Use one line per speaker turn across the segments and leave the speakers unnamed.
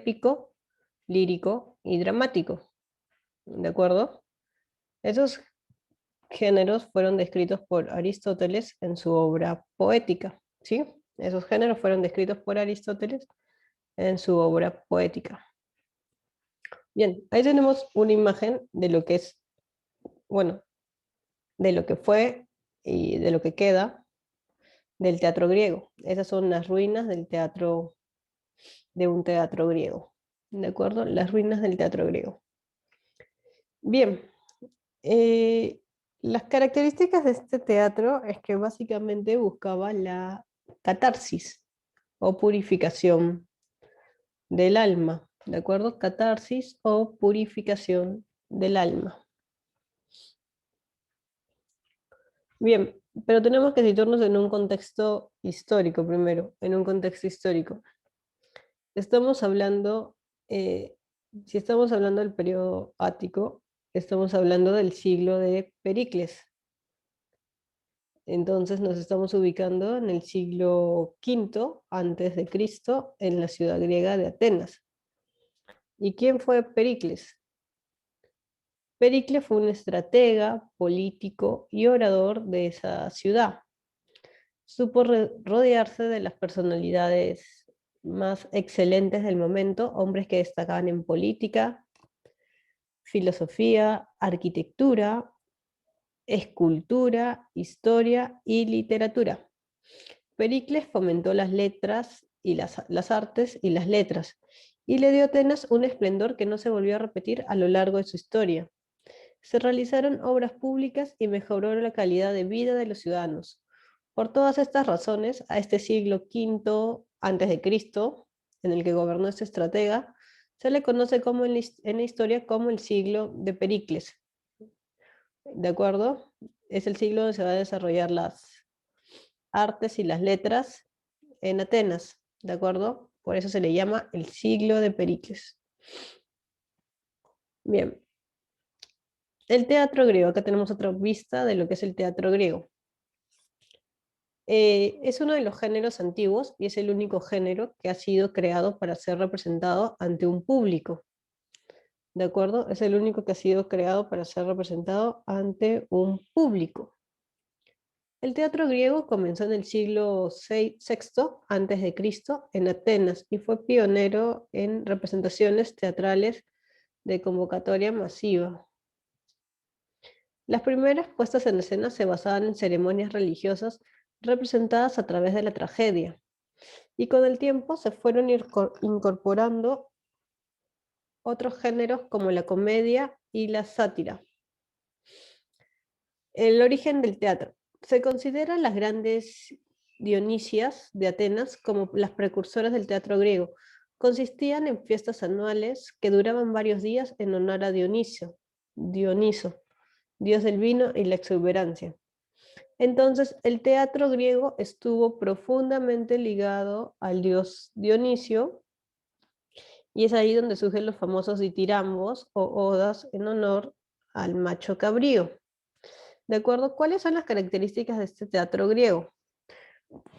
épico, lírico y dramático. ¿De acuerdo? Esos géneros fueron descritos por Aristóteles en su obra Poética, ¿sí? Esos géneros fueron descritos por Aristóteles en su obra Poética. Bien, ahí tenemos una imagen de lo que es, bueno, de lo que fue y de lo que queda del teatro griego. Esas son las ruinas del teatro, de un teatro griego. ¿De acuerdo? Las ruinas del teatro griego. Bien, eh, las características de este teatro es que básicamente buscaba la catarsis o purificación del alma, ¿de acuerdo? Catarsis o purificación del alma. Bien, pero tenemos que situarnos en un contexto histórico primero, en un contexto histórico. Estamos hablando, eh, si estamos hablando del periodo ático, estamos hablando del siglo de Pericles. Entonces nos estamos ubicando en el siglo V antes de Cristo en la ciudad griega de Atenas. ¿Y quién fue Pericles? Pericles fue un estratega, político y orador de esa ciudad. Supo rodearse de las personalidades más excelentes del momento, hombres que destacaban en política, filosofía, arquitectura, escultura, historia y literatura. Pericles fomentó las letras y las artes y las letras, y le dio a Atenas un esplendor que no se volvió a repetir a lo largo de su historia. Se realizaron obras públicas y mejoró la calidad de vida de los ciudadanos. Por todas estas razones, a este siglo V antes de Cristo, en el que gobernó este estratega, se le conoce como en la historia como el siglo de Pericles. ¿De acuerdo? Es el siglo donde se va a desarrollar las artes y las letras en Atenas. ¿De acuerdo? Por eso se le llama el siglo de Pericles. Bien. El teatro griego. Acá tenemos otra vista de lo que es el teatro griego. Es uno de los géneros antiguos y es el único género que ha sido creado para ser representado ante un público. ¿De acuerdo? Es el único que ha sido creado para ser representado ante un público. El teatro griego comenzó en el siglo VI antes de Cristo en Atenas y fue pionero en representaciones teatrales de convocatoria masiva. Las primeras puestas en escena se basaban en ceremonias religiosas representadas a través de la tragedia, y con el tiempo se fueron incorporando otros géneros como la comedia y la sátira. El origen del teatro. Se consideran las grandes Dionisias de Atenas como las precursoras del teatro griego. Consistían en fiestas anuales que duraban varios días en honor a Dioniso, dios del vino y la exuberancia. Entonces, el teatro griego estuvo profundamente ligado al dios Dionisio, y es ahí donde surgen los famosos ditirambos o odas en honor al macho cabrío. ¿De acuerdo? ¿Cuáles son las características de este teatro griego?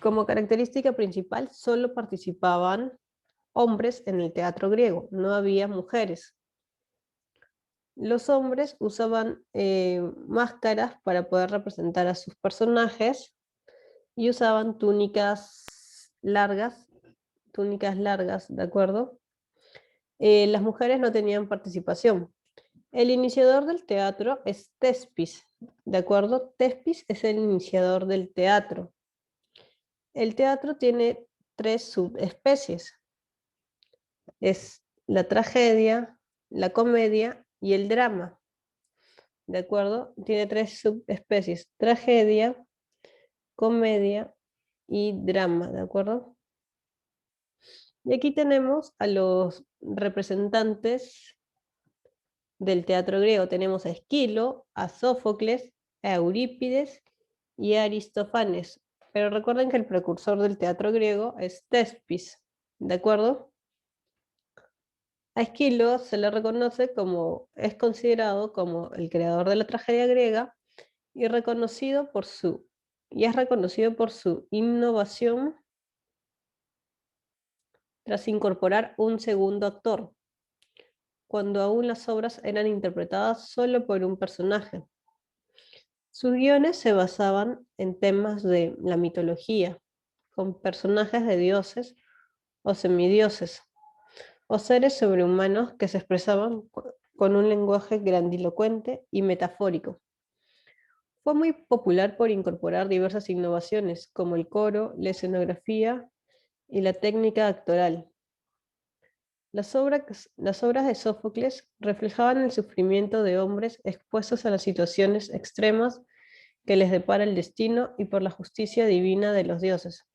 Como característica principal, solo participaban hombres en el teatro griego, no había mujeres. Los hombres usaban máscaras para poder representar a sus personajes y usaban túnicas largas, ¿de acuerdo? Las mujeres no tenían participación. El iniciador del teatro es Tespis, ¿de acuerdo? Tespis es el iniciador del teatro. El teatro tiene tres subespecies. Es la tragedia, la comedia y el drama, ¿de acuerdo? Tiene tres subespecies, tragedia, comedia y drama, ¿de acuerdo? Y aquí tenemos a los representantes del teatro griego. Tenemos a Esquilo, a Sófocles, a Eurípides y a Aristófanes. Pero recuerden que el precursor del teatro griego es Tespis, ¿de acuerdo? A Esquilo se le reconoce como, es considerado como el creador de la tragedia griega y y es reconocido por su innovación tras incorporar un segundo actor, cuando aún las obras eran interpretadas solo por un personaje. Sus guiones se basaban en temas de la mitología, con personajes de dioses o semidioses, o seres sobrehumanos que se expresaban con un lenguaje grandilocuente y metafórico. Fue muy popular por incorporar diversas innovaciones, como el coro, la escenografía y la técnica actoral. Las obras de Sófocles reflejaban el sufrimiento de hombres expuestos a las situaciones extremas que les depara el destino y por la justicia divina de los dioses.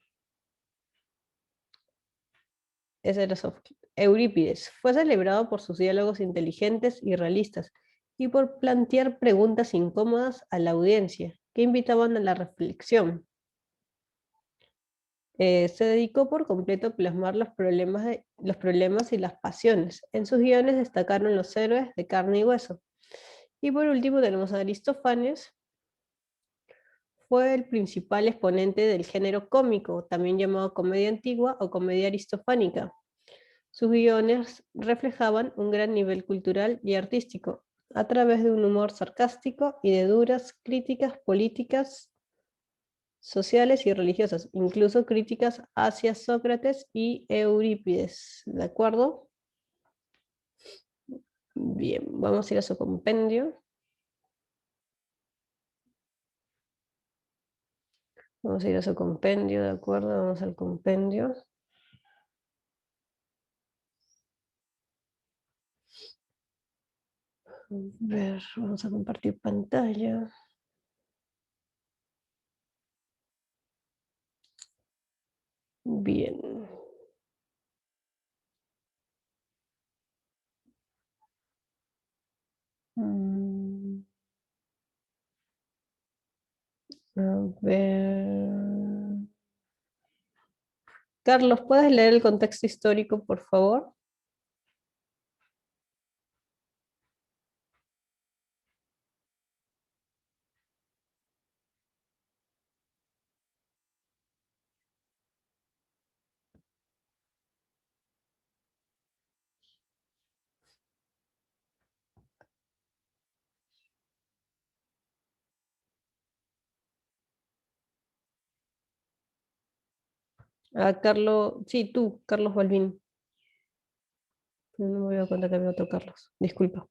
Ese era Sófocles. Eurípides fue celebrado por sus diálogos inteligentes y realistas y por plantear preguntas incómodas a la audiencia que invitaban a la reflexión. Se dedicó por completo a plasmar los problemas y las pasiones. En sus guiones destacaron los héroes de carne y hueso. Y por último tenemos a Aristófanes, fue el principal exponente del género cómico, también llamado comedia antigua o comedia aristofánica. Sus guiones reflejaban un gran nivel cultural y artístico, a través de un humor sarcástico y de duras críticas políticas, sociales y religiosas, incluso críticas hacia Sócrates y Eurípides. ¿De acuerdo? Bien, vamos a ir a su compendio. Vamos a ir a su compendio, ¿de acuerdo? Vamos al compendio. A ver, vamos a compartir pantalla. Bien. A ver. Carlos, ¿puedes leer el contexto histórico, por favor? Ah, Carlos, sí, tú, Carlos Balbín. No me voy a dar cuenta que había otro Carlos. Disculpa.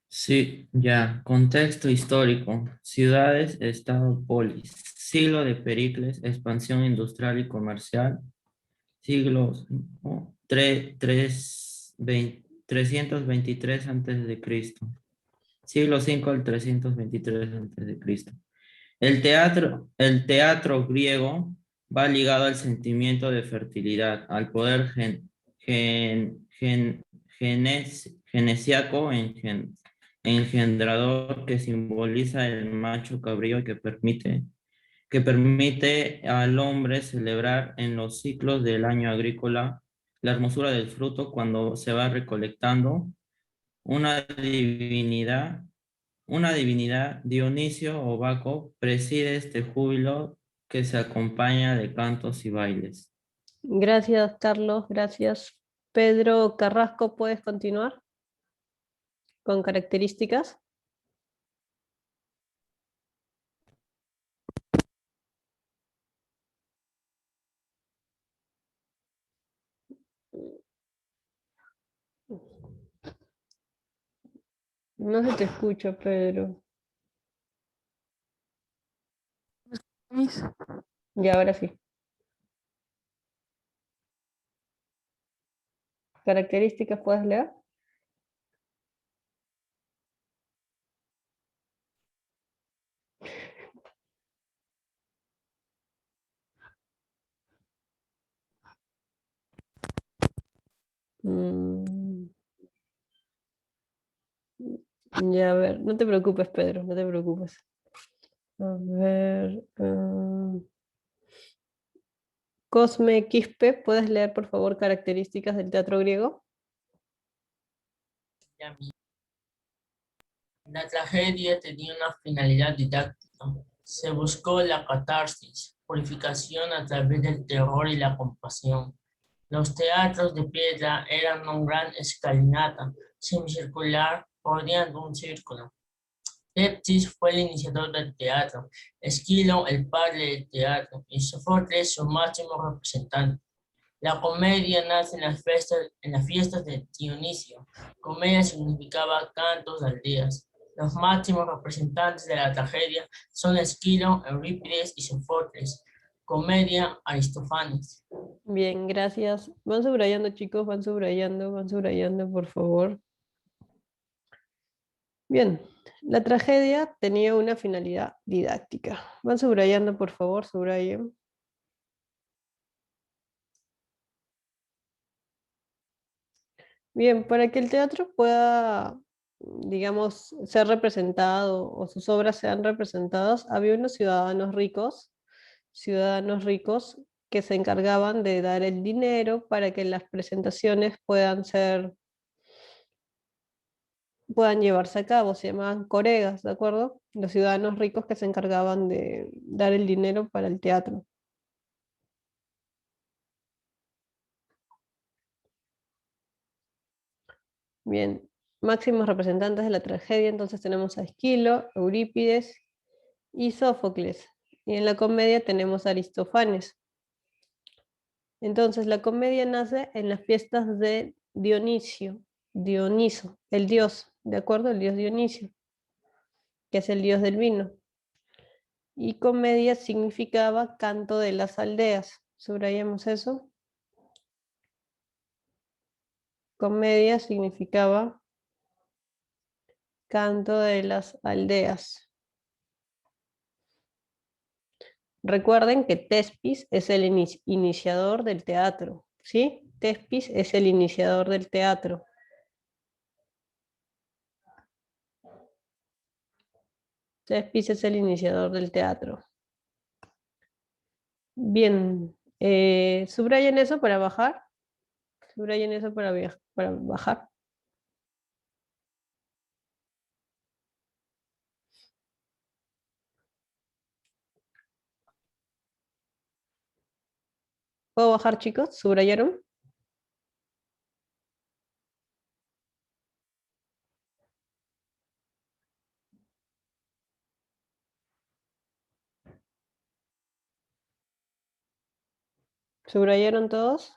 Sí, ya. Contexto histórico. Ciudades, estado, polis. Siglo de Pericles, expansión industrial y comercial. Siglos, ¿no? 323 antes de Cristo. Siglo V al 323 antes de Cristo. El teatro griego va ligado al sentimiento de fertilidad, al poder genesiaco engendrador que simboliza el macho cabrío y que permite al hombre celebrar en los ciclos del año agrícola la hermosura del fruto cuando se va recolectando. Una divinidad, una divinidad, Dionisio o Baco, preside este júbilo que se acompaña de cantos y bailes.
Gracias, Carlos, gracias. Pedro Carrasco, ¿puedes continuar con características? No se te escucha, Pedro.
Mis,
Y ahora sí. ¿Características puedes leer? Mm, ya, a ver, no te preocupes, Pedro, no te preocupes. A ver. Cosme Quispe, ¿puedes leer, por favor, características del teatro griego?
La tragedia tenía una finalidad didáctica. Se buscó la catarsis,
purificación a través del terror y la compasión. Los teatros de piedra eran una gran escalinata semicircular bordeando un círculo. Teptis fue el iniciador del teatro, Esquilo el padre del teatro y Sófocles su máximo representante. La comedia nace en las fiestas de Dionisio. Comedia significaba cantos de aldeas. Los máximos representantes de la tragedia son Esquilo, Eurípides y Sófocles. Comedia, Aristófanes.
Bien, gracias. Van subrayando, chicos, van subrayando, por favor. Bien, la tragedia tenía una finalidad didáctica. Van subrayando, por favor, subrayen. Bien, para que el teatro pueda, digamos, ser representado o sus obras sean representadas, había unos ciudadanos ricos que se encargaban de dar el dinero para que las presentaciones puedan llevarse a cabo. Se llamaban coregas, ¿de acuerdo? Los ciudadanos ricos que se encargaban de dar el dinero para el teatro. Bien, máximos representantes de la tragedia, entonces tenemos a Esquilo, Eurípides y Sófocles. Y en la comedia tenemos a Aristófanes. Entonces la comedia nace en las fiestas de Dioniso, el dios, ¿de acuerdo? El dios Dionisio, que es el dios del vino. Y comedia significaba canto de las aldeas. Subrayemos eso. Comedia significaba canto de las aldeas. Recuerden que Tespis es el iniciador del teatro, ¿sí? Tespis es el iniciador del teatro. Tespis es el iniciador del teatro. Bien, subrayen eso para bajar. Subrayen eso para bajar. ¿Puedo bajar, chicos? ¿Subrayaron? ¿Subrayaron todos?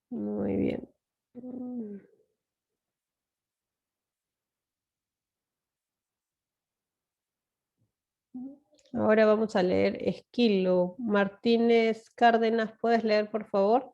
Muy bien. Ahora vamos a leer Esquilo. Martínez Cárdenas, ¿puedes leer, por favor?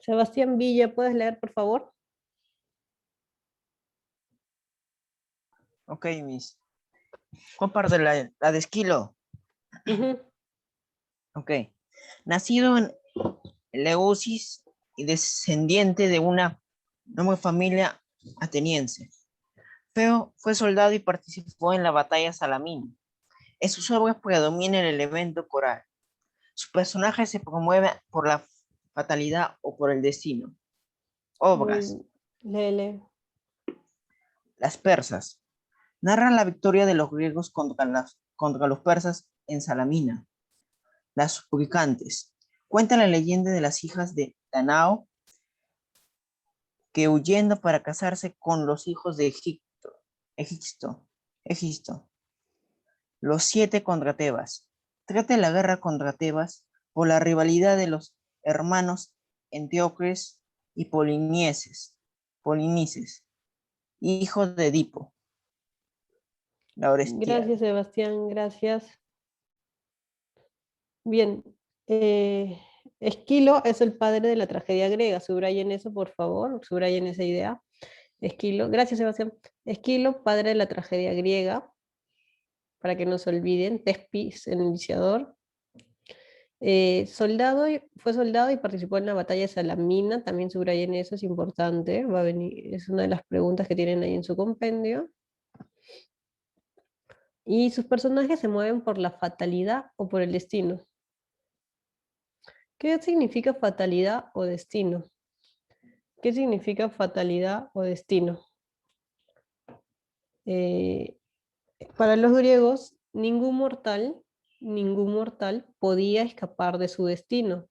Sebastián Villa, ¿puedes leer, por favor?
Ok, Miss. ¿Cuál parte? La de Esquilo. Ok. Nacido en Eleusis y descendiente de una noble familia ateniense. Feo fue soldado y participó en la batalla Salamina. En sus obras predomina el elemento coral. Su personaje se promueve por la fatalidad o por el destino. Obras.
Lele.
Las persas. Narran la victoria de los griegos contra los persas en Salamina. Las suplicantes. Cuenta la leyenda de las hijas de Danao que huyendo para casarse con los hijos de Egisto. Los 7 contra Tebas. Trata la guerra contra Tebas por la rivalidad de los hermanos Antíocles y Polinices, hijos de Edipo. La Orestiada.
Gracias, Sebastián, gracias. Bien, Esquilo es el padre de la tragedia griega. Subrayen eso, por favor. Subrayen esa idea. Esquilo, gracias Sebastián. Esquilo, padre de la tragedia griega, para que no se olviden. Tespis, el iniciador. Fue soldado y participó en la batalla de Salamina. También subrayen eso, es importante. Va a venir, es una de las preguntas que tienen ahí en su compendio. Y sus personajes se mueven por la fatalidad o por el destino. ¿Qué significa fatalidad o destino? ¿Qué significa fatalidad o destino? Para los griegos, ningún mortal podía escapar de su destino.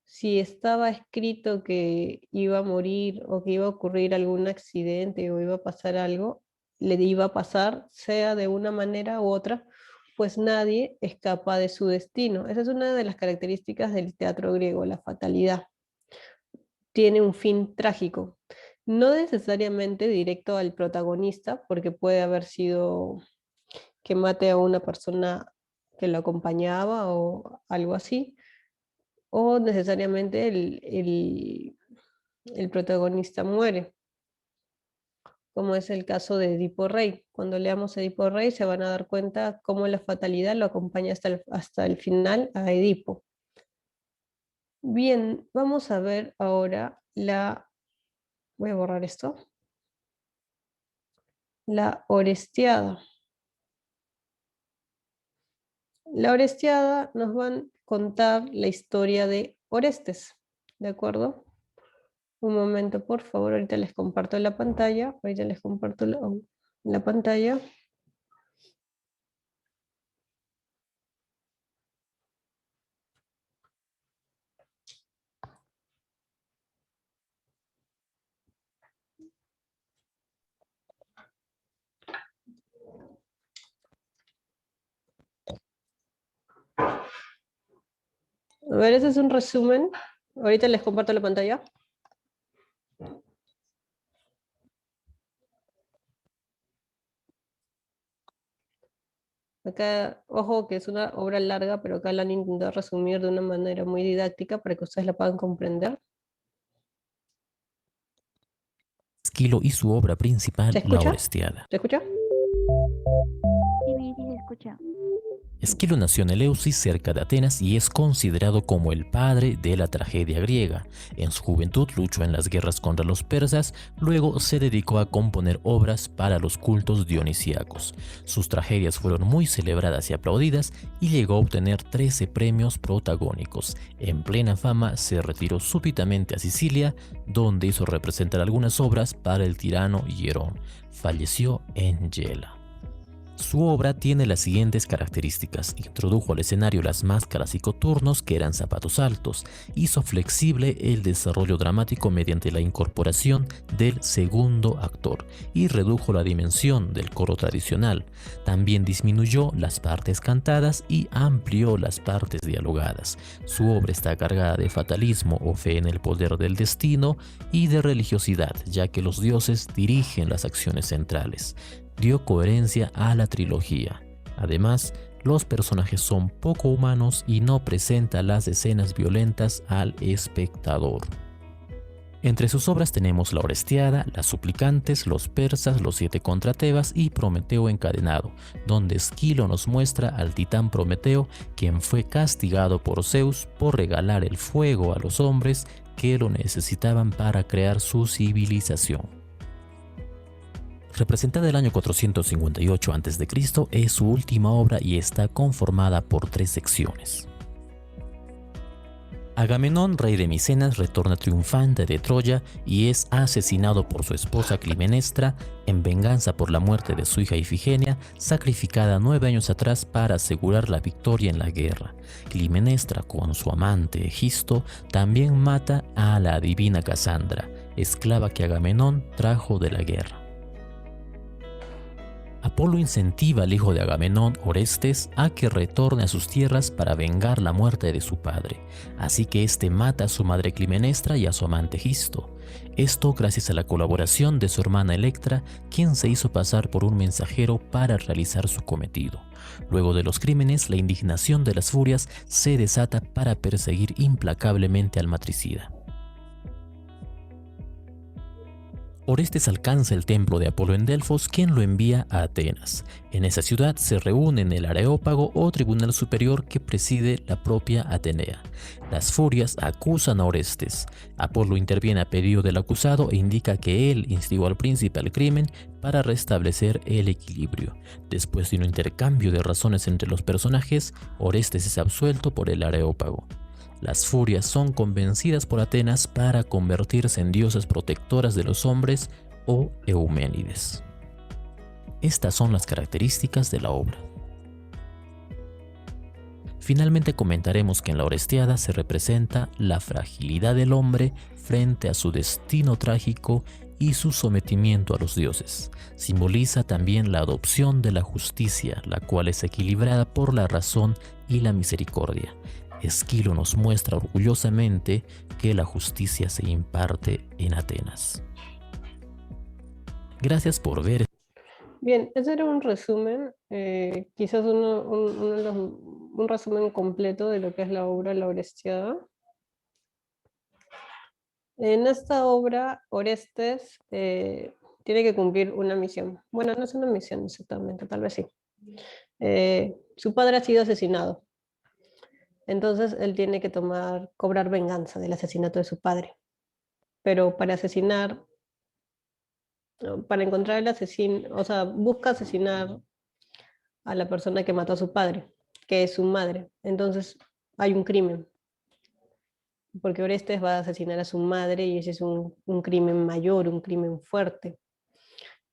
Si estaba escrito que iba a morir o que iba a ocurrir algún accidente o iba a pasar algo, le iba a pasar, sea de una manera u otra, pues nadie escapa de su destino. Esa es una de las características del teatro griego, la fatalidad. Tiene un fin trágico. No necesariamente directo al protagonista, porque puede haber sido que mate a una persona que lo acompañaba o algo así, o necesariamente el protagonista muere, como es el caso de Edipo Rey. Cuando leamos Edipo Rey se van a dar cuenta cómo la fatalidad lo acompaña hasta el final a Edipo. Bien, vamos a ver ahora voy a borrar esto, la Orestiada. La Orestiada nos van a contar la historia de Orestes, ¿de acuerdo? Un momento, por favor, ahorita les comparto la pantalla, la pantalla. A ver, ese es un resumen. Ahorita les comparto la pantalla. Acá, ojo que es una obra larga, pero acá la han intentado resumir de una manera muy didáctica para que ustedes la puedan comprender.
Esquilo y su obra principal,
¿Se
La
escucha?
Orestiada.
¿Se escucha?
Sí, se escucha.
Esquilo nació en Eleusis, cerca de Atenas, y es considerado como el padre de la tragedia griega. En su juventud luchó en las guerras contra los persas, luego se dedicó a componer obras para los cultos dionisíacos. Sus tragedias fueron muy celebradas y aplaudidas, y llegó a obtener 13 premios protagónicos. En plena fama se retiró súbitamente a Sicilia, donde hizo representar algunas obras para el tirano Hierón. Falleció en Yela. Su obra tiene las siguientes características: introdujo al escenario las máscaras y coturnos, que eran zapatos altos, hizo flexible el desarrollo dramático mediante la incorporación del segundo actor y redujo la dimensión del coro tradicional. También disminuyó las partes cantadas y amplió las partes dialogadas. Su obra está cargada de fatalismo o fe en el poder del destino y de religiosidad, ya que los dioses dirigen las acciones centrales. Dio coherencia a la trilogía. Además, los personajes son poco humanos y no presenta las escenas violentas al espectador. Entre sus obras tenemos La Orestiada, Las Suplicantes, Los Persas, Los Siete contra Tebas y Prometeo encadenado, donde Esquilo nos muestra al titán Prometeo, quien fue castigado por Zeus por regalar el fuego a los hombres que lo necesitaban para crear su civilización. Representada el año 458 a.C., es su última obra y está conformada por 3 secciones. Agamenón, rey de Micenas, retorna triunfante de Troya y es asesinado por su esposa Climenestra en venganza por la muerte de su hija Ifigenia, sacrificada 9 años atrás para asegurar la victoria en la guerra. Climenestra, con su amante Egisto, también mata a la adivina Casandra, esclava que Agamenón trajo de la guerra. Apolo incentiva al hijo de Agamenón, Orestes, a que retorne a sus tierras para vengar la muerte de su padre, así que éste mata a su madre Climenestra y a su amante Egisto. Esto gracias a la colaboración de su hermana Electra, quien se hizo pasar por un mensajero para realizar su cometido. Luego de los crímenes, la indignación de las furias se desata para perseguir implacablemente al matricida. Orestes alcanza el templo de Apolo en Delfos, quien lo envía a Atenas. En esa ciudad se reúne en el Areópago o tribunal superior que preside la propia Atenea. Las furias acusan a Orestes. Apolo interviene a pedido del acusado e indica que él instigó al príncipe al crimen para restablecer el equilibrio. Después de un intercambio de razones entre los personajes, Orestes es absuelto por el Areópago. Las furias son convencidas por Atenas para convertirse en diosas protectoras de los hombres o Euménides. Estas son las características de la obra. Finalmente comentaremos que en la Orestiada se representa la fragilidad del hombre frente a su destino trágico y su sometimiento a los dioses. Simboliza también la adopción de la justicia, la cual es equilibrada por la razón y la misericordia. Esquilo nos muestra orgullosamente que la justicia se imparte en Atenas. Gracias por ver.
Bien, ese era un resumen, quizás un resumen completo de lo que es la obra La Orestiada. En esta obra, Orestes tiene que cumplir una misión. Bueno, no es una misión exactamente, tal vez sí. Su padre ha sido asesinado. Entonces él tiene que cobrar venganza del asesinato de su padre. Pero para asesinar, para encontrar el asesino, o sea, busca asesinar a la persona que mató a su padre, que es su madre. Entonces hay un crimen, porque Orestes va a asesinar a su madre y ese es un crimen mayor, un crimen fuerte.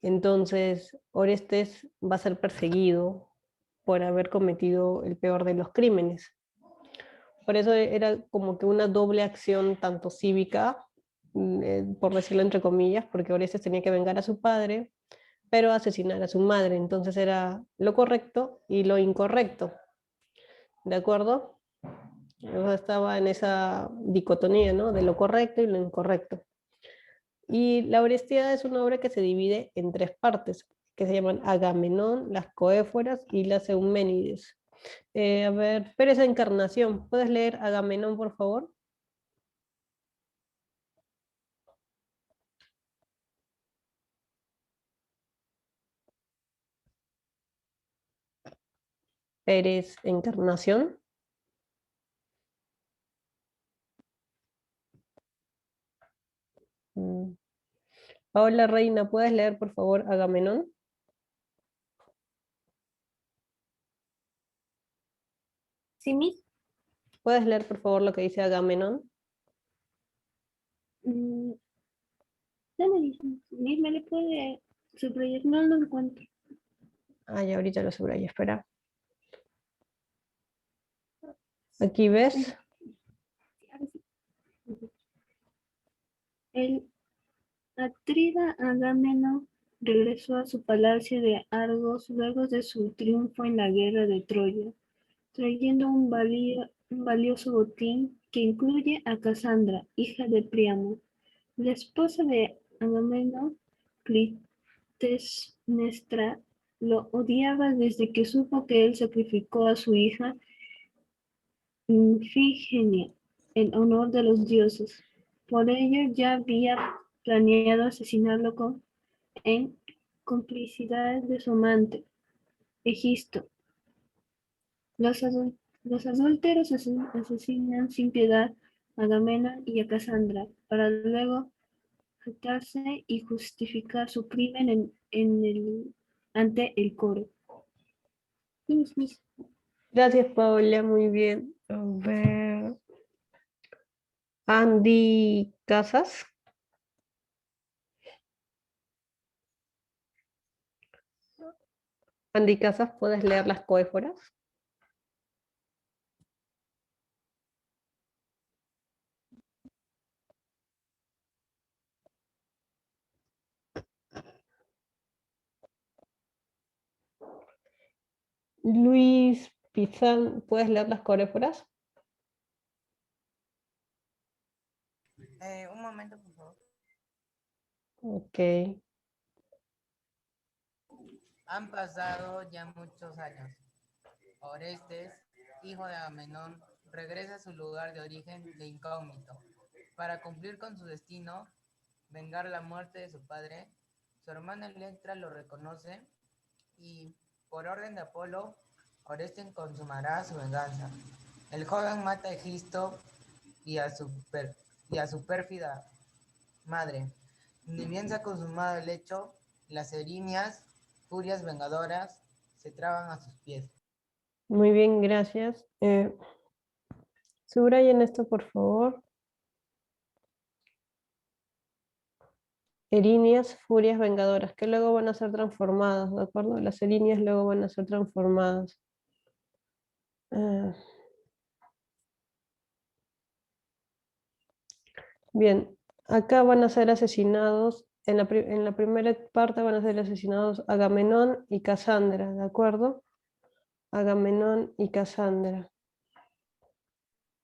Entonces Orestes va a ser perseguido por haber cometido el peor de los crímenes. Por eso era como que una doble acción, tanto cívica, por decirlo entre comillas, porque Orestes tenía que vengar a su padre, pero asesinar a su madre. Entonces era lo correcto y lo incorrecto. ¿De acuerdo? Estaba en esa dicotomía, ¿no? De lo correcto y lo incorrecto. Y la Orestiada es una obra que se divide en tres partes, que se llaman Agamenón, las Coéforas y las Euménides. A ver, Pérez Encarnación, ¿puedes leer Agamenón, por favor? Pérez Encarnación. Paola Reina, ¿puedes leer, por favor, Agamenón?
Sí, Miss.
¿Puedes leer, por favor, lo que dice Agamenón?
Mm, ya me dice, Miss, ¿me le puede subrayar? No lo encuentro.
Ah, ya ahorita lo subrayo, espera. Aquí ves.
Sí, ahora sí. El atrida Agamenón regresó a su palacio de Argos luego de su triunfo en la guerra de Troya, trayendo un valioso botín que incluye a Casandra, hija de Príamo, la esposa de Agamenón. Clitemnestra lo odiaba desde que supo que él sacrificó a su hija Ifigenia en honor de los dioses. Por ello ya había planeado asesinarlo en complicidad de su amante, Egisto. Los, los adúlteros asesinan sin piedad a Agamenón y a Casandra para luego jactarse y justificar su crimen ante el coro. Miss, miss.
Gracias, Paola, muy bien. A ver. Andy Casas. Andy Casas, ¿puedes leer las coéforas? Luis Pizán, ¿puedes leer las coréforas?
Un momento, por favor.
Ok.
Han pasado ya muchos años. Orestes, hijo de Agamenón, regresa a su lugar de origen de incógnito. Para cumplir con su destino, vengar la muerte de su padre, su hermana Electra lo reconoce y, por orden de Apolo, Orestes consumará su venganza. El joven mata a Egisto y a su pérfida madre. Ni bien se ha consumado el hecho, las erinias, furias vengadoras, se traban a sus pies.
Muy bien, gracias. Subrayen esto, por favor. Erinias, furias vengadoras, que luego van a ser transformadas, ¿de acuerdo? Las erinias luego van a ser transformadas. Bien, acá van a ser asesinados, en la primera parte van a ser asesinados Agamenón y Casandra, ¿de acuerdo? Agamenón y Casandra.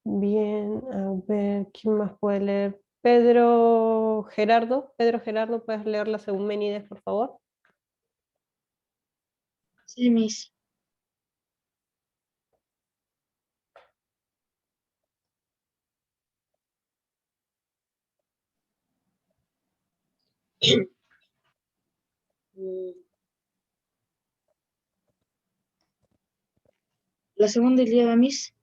Bien, a ver, ¿quién más puede leer? Pedro Gerardo, ¿puedes leer las Euménides, por favor?
Sí, Miss. La segunda Ilíada, Miss.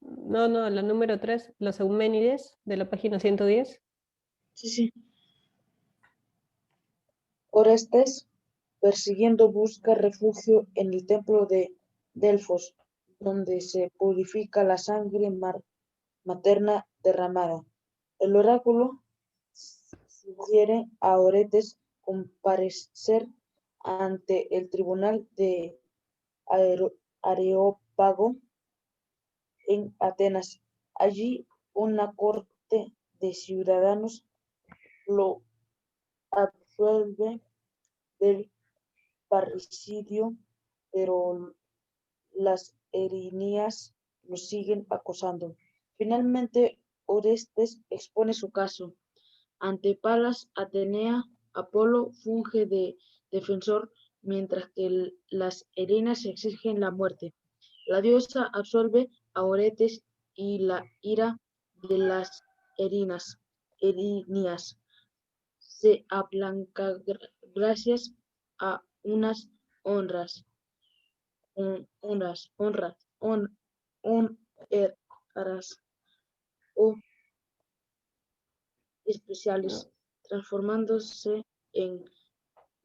No, la número 3, las Euménides, de la página 110.
Sí. Orestes, persiguiendo, busca refugio en el templo de Delfos, donde se purifica la sangre materna derramada. El oráculo sugiere a Orestes comparecer ante el tribunal de Areópago en Atenas. Allí una corte de ciudadanos lo absuelve del parricidio, pero las erinias lo siguen acosando. Finalmente, Orestes expone su caso. Ante Palas Atenea, Apolo funge de defensor, mientras que las erinias exigen la muerte. La diosa absuelve a Orestes y la ira de las erinias se aplanca gracias a unas honras o especiales, transformándose en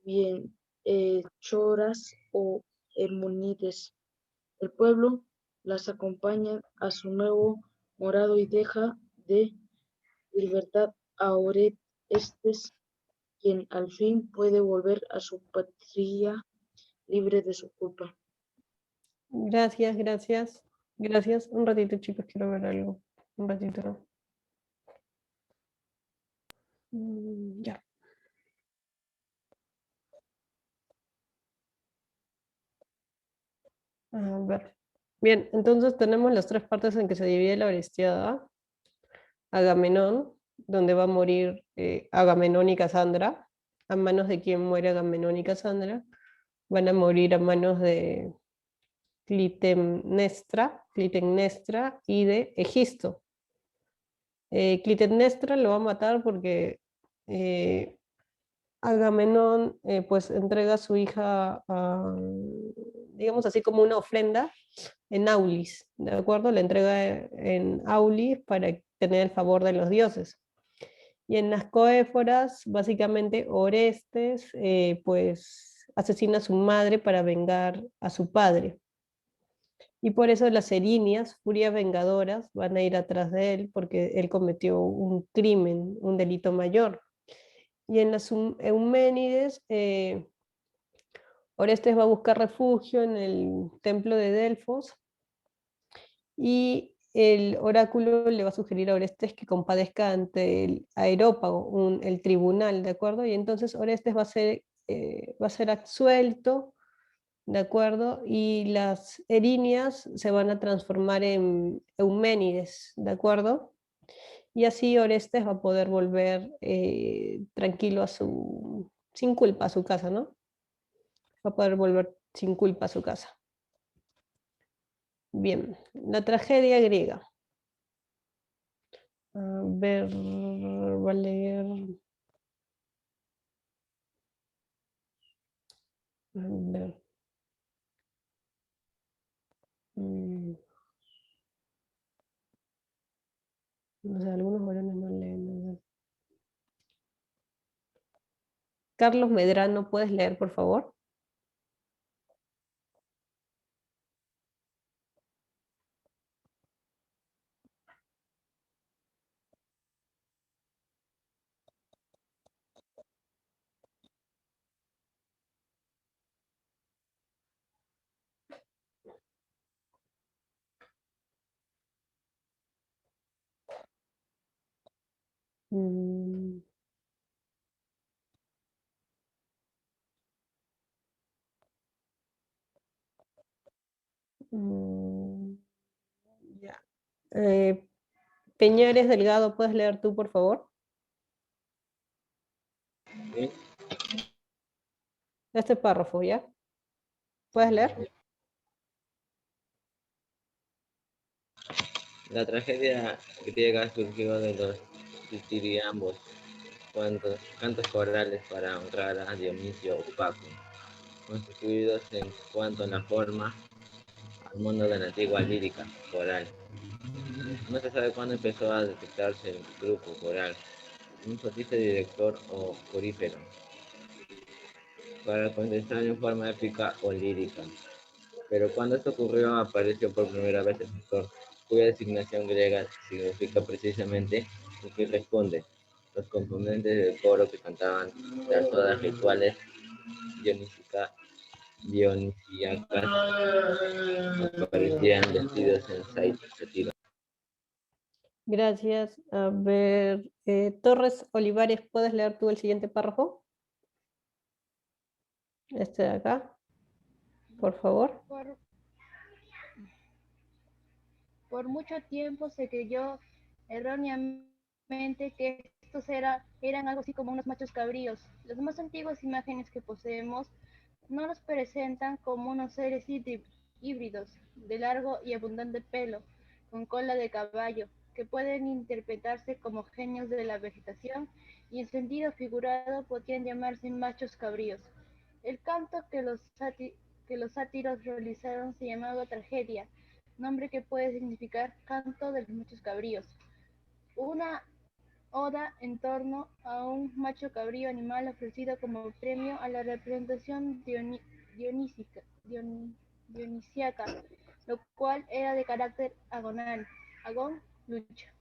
bienhechoras o hermonides. El pueblo las acompaña a su nuevo morado y deja de libertad a Orestes, quien al fin puede volver a su patria libre de su culpa.
Gracias. Un ratito, chicos, quiero ver algo. Un ratito. Ya. A ver. Bien, entonces tenemos las tres partes en que se divide la Orestiada. Agamenón, donde va a morir Agamenón y Casandra. ¿A manos de quién muere Agamenón y Casandra? Van a morir a manos de Clitemnestra y de Egisto. Clitemnestra lo va a matar porque Agamenón pues entrega a su hija, digamos así, como una ofrenda en Aulis, ¿de acuerdo? La entrega en Aulis para tener el favor de los dioses. Y en las coéforas, básicamente Orestes pues asesina a su madre para vengar a su padre. Y por eso las erinias, furias vengadoras, van a ir atrás de él porque él cometió un crimen, un delito mayor. Y en las Euménides, Orestes va a buscar refugio en el templo de Delfos y el oráculo le va a sugerir a Orestes que compadezca ante el Areópago, el tribunal, ¿de acuerdo? Y entonces Orestes va a ser absuelto ¿de acuerdo? Y las erinias se van a transformar en euménides, ¿de acuerdo? Y así Orestes va a poder volver tranquilo sin culpa a su casa, ¿no? Va a poder volver sin culpa a su casa. Bien, la tragedia griega. A ver, va a leer. A ver. No sé, algunos varones no leen. A ver. Carlos Medrano, ¿puedes leer, por favor? Mm, mm, ya. Peñares Delgado, ¿puedes leer tú, por favor?
Sí.
Este párrafo, ¿ya? ¿Puedes leer?
La tragedia griega surgió de los ditiriambos, cantos corales para honrar a Dionisio Opaco, constituidos en cuanto a la forma al mundo de la antigua lírica coral. No se sabe cuándo empezó a detectarse el grupo coral, un solista director o corífero, para contestar en forma épica o lírica. Pero cuando esto ocurrió apareció por primera vez el sector, cuya designación griega significa precisamente el que responde, los componentes del coro que cantaban las odas rituales dionisíacas aparecían vestidos en sátiro.
Gracias. A ver, Torres Olivares, ¿puedes leer tú el siguiente párrafo? Este de acá, por favor.
Por mucho tiempo se creyó erróneamente que estos eran algo así como unos machos cabríos. Las más antiguas imágenes que poseemos no los presentan como unos seres híbridos, de largo y abundante pelo, con cola de caballo, que pueden interpretarse como genios de la vegetación y en sentido figurado podrían llamarse machos cabríos. El canto que los sátiros realizaron se llamaba tragedia, nombre que puede significar canto de los machos cabríos. Una oda en torno a un macho cabrío animal ofrecido como premio a la representación dionisíaca, lo cual era de carácter agonal. Agón, lucha.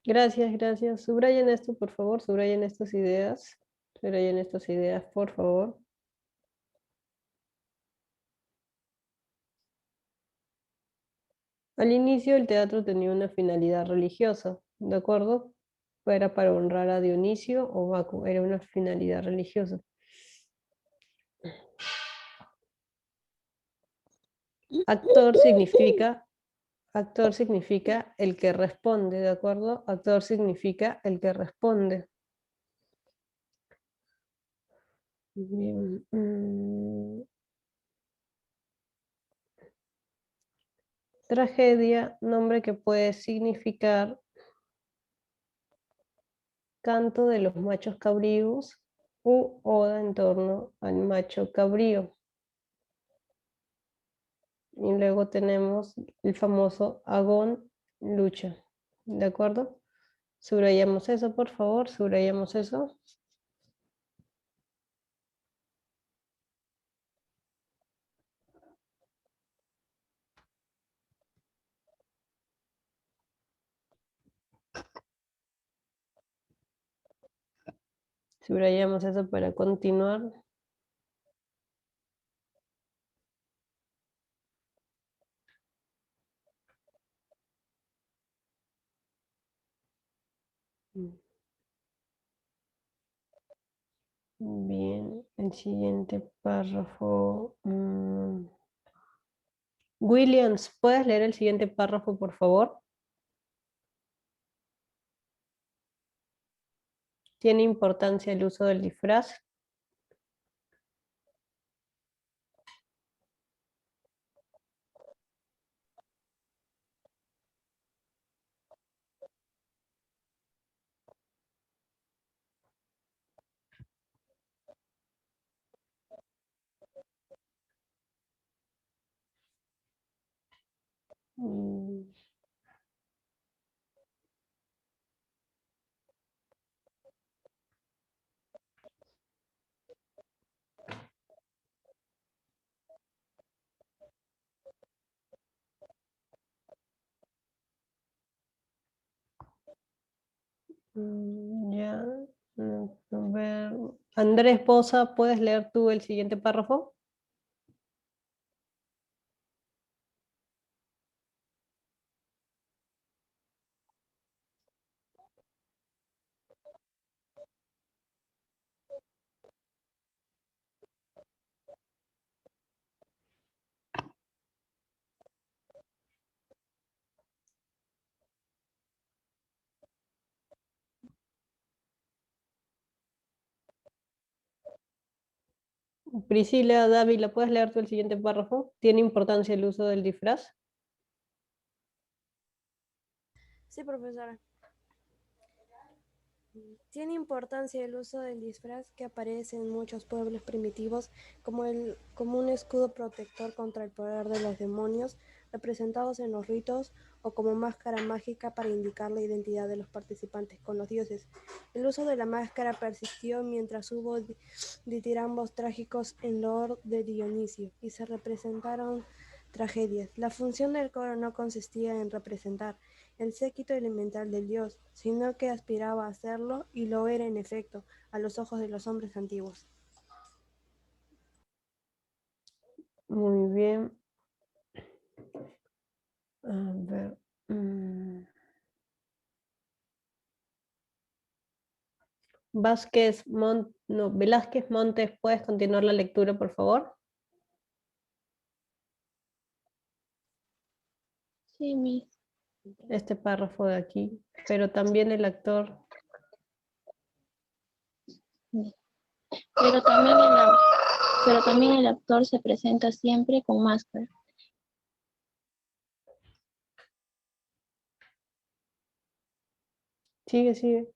Gracias, gracias. Subrayen esto, por favor. Subrayen estas ideas. Subrayen estas ideas, por favor. Al inicio el teatro tenía una finalidad religiosa, ¿de acuerdo? Era para honrar a Dionisio o Baco, era una finalidad religiosa. Actor significa el que responde, ¿de acuerdo? Actor significa el que responde. Bien. Tragedia, nombre que puede significar canto de los machos cabríos u oda en torno al macho cabrío. Y luego tenemos el famoso agón, lucha. ¿De acuerdo? Subrayamos eso, por favor, subrayamos eso. Subrayamos eso para continuar. Bien. el siguiente párrafo. Williams, ¿puedes leer el siguiente párrafo, por favor? ¿Tiene importancia el uso del disfraz? Ya. A ver. Andrés Bosa, ¿puedes leer tú el siguiente párrafo? Priscila Dávila, ¿puedes leer tú el siguiente párrafo? ¿Tiene importancia el uso del disfraz?
Sí, profesora. Tiene importancia el uso del disfraz que aparece en muchos pueblos primitivos como un escudo protector contra el poder de los demonios representados en los ritos o como máscara mágica para indicar la identidad de los participantes con los dioses. El uso de la máscara persistió mientras hubo ditirambos trágicos en loor de Dionisio y se representaron tragedias. La función del coro no consistía en representar el séquito elemental del dios, sino que aspiraba a hacerlo, y lo era en efecto, a los ojos de los hombres antiguos.
Muy bien. A ver. Velázquez Montes, ¿puedes continuar la lectura, por favor?
Sí, Miss.
Este párrafo de aquí, pero también el actor.
Pero también el actor se presenta siempre con máscara.
Sigue.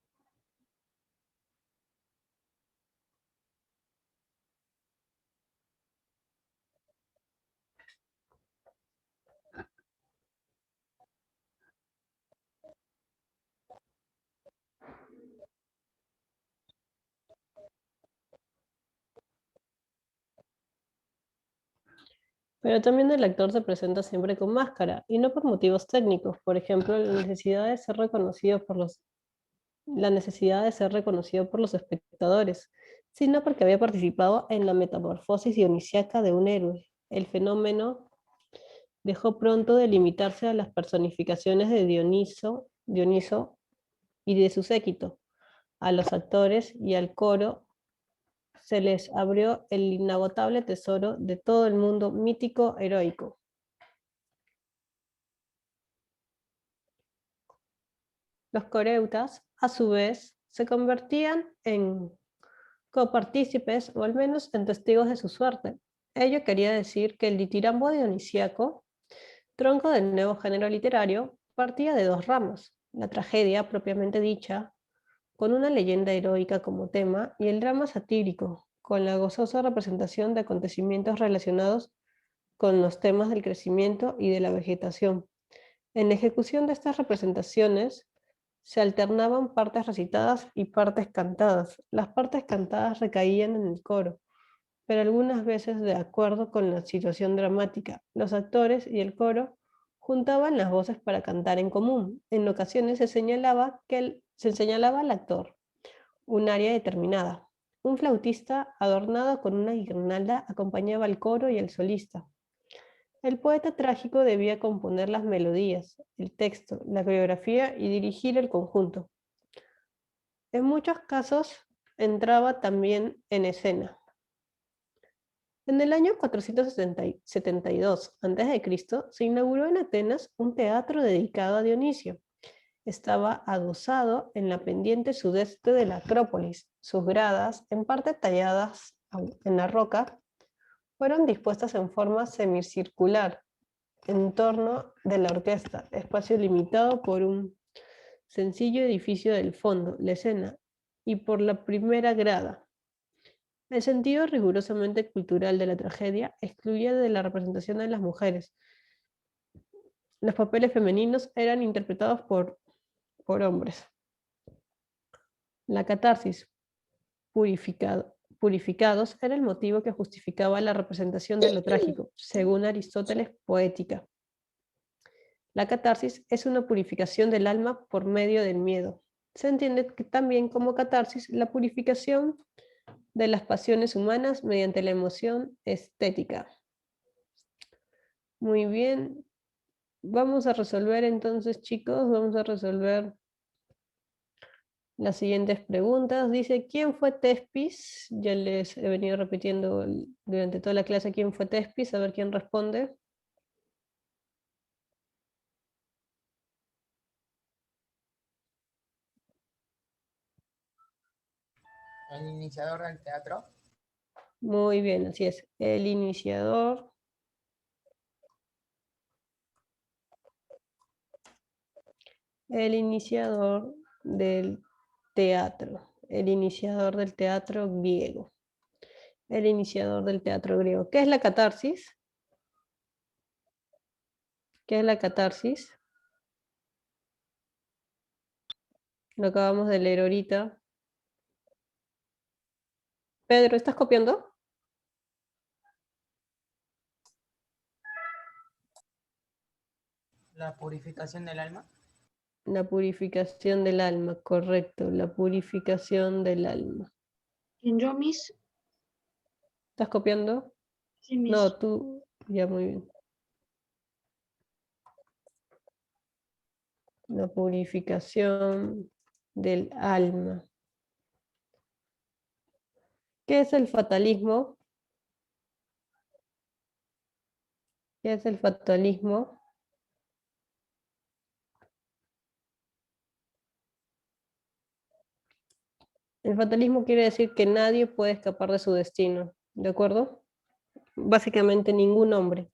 Pero también el actor se presenta siempre con máscara, y no por motivos técnicos. Por ejemplo, la necesidad de ser reconocido por los espectadores, sino porque había participado en la metamorfosis dionisíaca de un héroe. El fenómeno dejó pronto de limitarse a las personificaciones de Dioniso y de su séquito. A los actores y al coro se les abrió el inagotable tesoro de todo el mundo mítico heroico. Los coreutas, a su vez, se convertían en copartícipes o al menos en testigos de su suerte. Ello quería decir que el ditirambo dionisíaco, tronco del nuevo género literario, partía de dos ramas: la tragedia propiamente dicha, con una leyenda heroica como tema, y el drama satírico, con la gozosa representación de acontecimientos relacionados con los temas del crecimiento y de la vegetación. En la ejecución de estas representaciones se alternaban partes recitadas y partes cantadas. Las partes cantadas recaían en el coro, pero algunas veces de acuerdo con la situación dramática. Los actores y el coro juntaban las voces para cantar en común. En ocasiones se señalaba al actor un área determinada. Un flautista adornado con una guirnalda acompañaba al coro y al solista. El poeta trágico debía componer las melodías, el texto, la coreografía y dirigir el conjunto. En muchos casos entraba también en escena. En el año 472 a.C. se inauguró en Atenas un teatro dedicado a Dionisio. Estaba adosado en la pendiente sudeste de la Acrópolis. Sus gradas, en parte talladas en la roca, fueron dispuestas en forma semicircular en torno de la orquesta, espacio limitado por un sencillo edificio del fondo, la escena, y por la primera grada. El sentido rigurosamente cultural de la tragedia excluye de la representación de las mujeres. Los papeles femeninos eran interpretados por hombres. La catarsis, purificados, era el motivo que justificaba la representación de lo trágico, según Aristóteles, poética. La catarsis es una purificación del alma por medio del miedo. Se entiende también como catarsis la purificación de las pasiones humanas mediante la emoción estética. Muy bien. Vamos a resolver entonces, chicos, vamos a resolver las siguientes preguntas. Dice, ¿quién fue Tespis? Ya les he venido repitiendo durante toda la clase quién fue Tespis, a ver quién responde.
El iniciador del teatro.
Muy bien, así es. El iniciador del teatro. El iniciador del teatro griego. El iniciador del teatro griego. ¿Qué es la catarsis? ¿Qué es la catarsis? Lo acabamos de leer ahorita. Pedro, ¿estás copiando?
La purificación del alma.
La purificación del alma, correcto. La purificación del alma.
¿En yo, Miss?
¿Estás copiando?
Sí, Miss.
No, tú. Ya, muy bien. La purificación del alma. ¿Qué es el fatalismo? ¿Qué es el fatalismo? El fatalismo quiere decir que nadie puede escapar de su destino, ¿de acuerdo? Básicamente ningún hombre.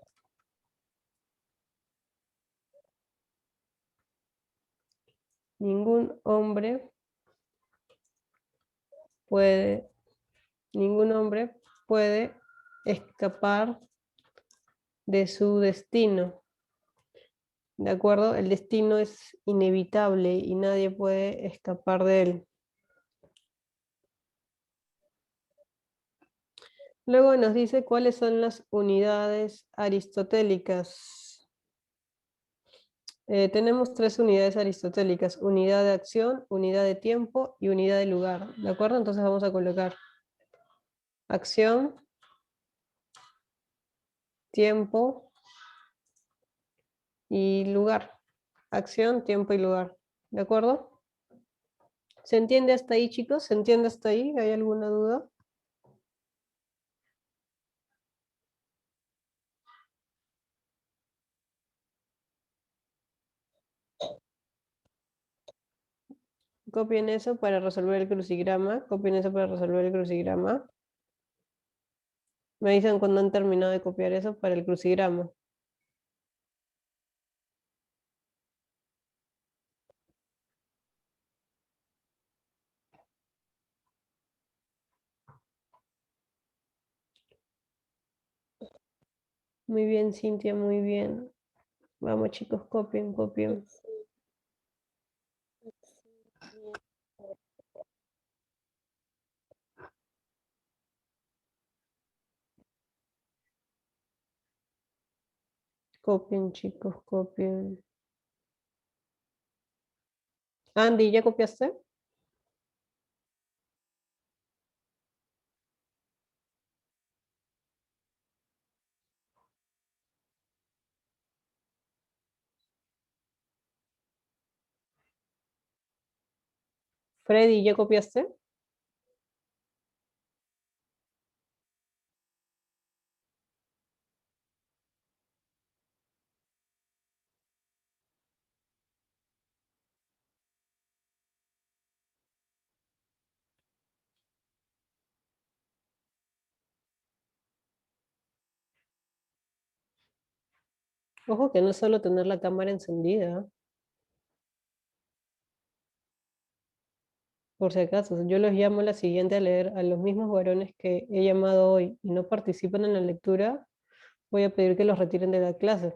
Ningún hombre puede escapar de su destino. ¿De acuerdo? El destino es inevitable y nadie puede escapar de él. Luego nos dice cuáles son las unidades aristotélicas. Tenemos 3 unidades aristotélicas: unidad de acción, unidad de tiempo y unidad de lugar. ¿De acuerdo? Entonces vamos a colocar acción, tiempo y lugar. Acción, tiempo y lugar. ¿De acuerdo? ¿Se entiende hasta ahí, chicos? ¿Se entiende hasta ahí? ¿Hay alguna duda? Copien eso para resolver el crucigrama. Copien eso para resolver el crucigrama. Me dicen cuando han terminado de copiar eso para el crucigrama. Muy bien, Cintia, muy bien. Vamos, chicos, copien, copien. Copien, chicos, copien. Andy, ¿ya copiaste? Freddy, ¿ya copiaste? Ojo que no es solo tener la cámara encendida. Por si acaso, yo los llamo a la siguiente a leer a los mismos varones que he llamado hoy y no participan en la lectura, voy a pedir que los retiren de la clase.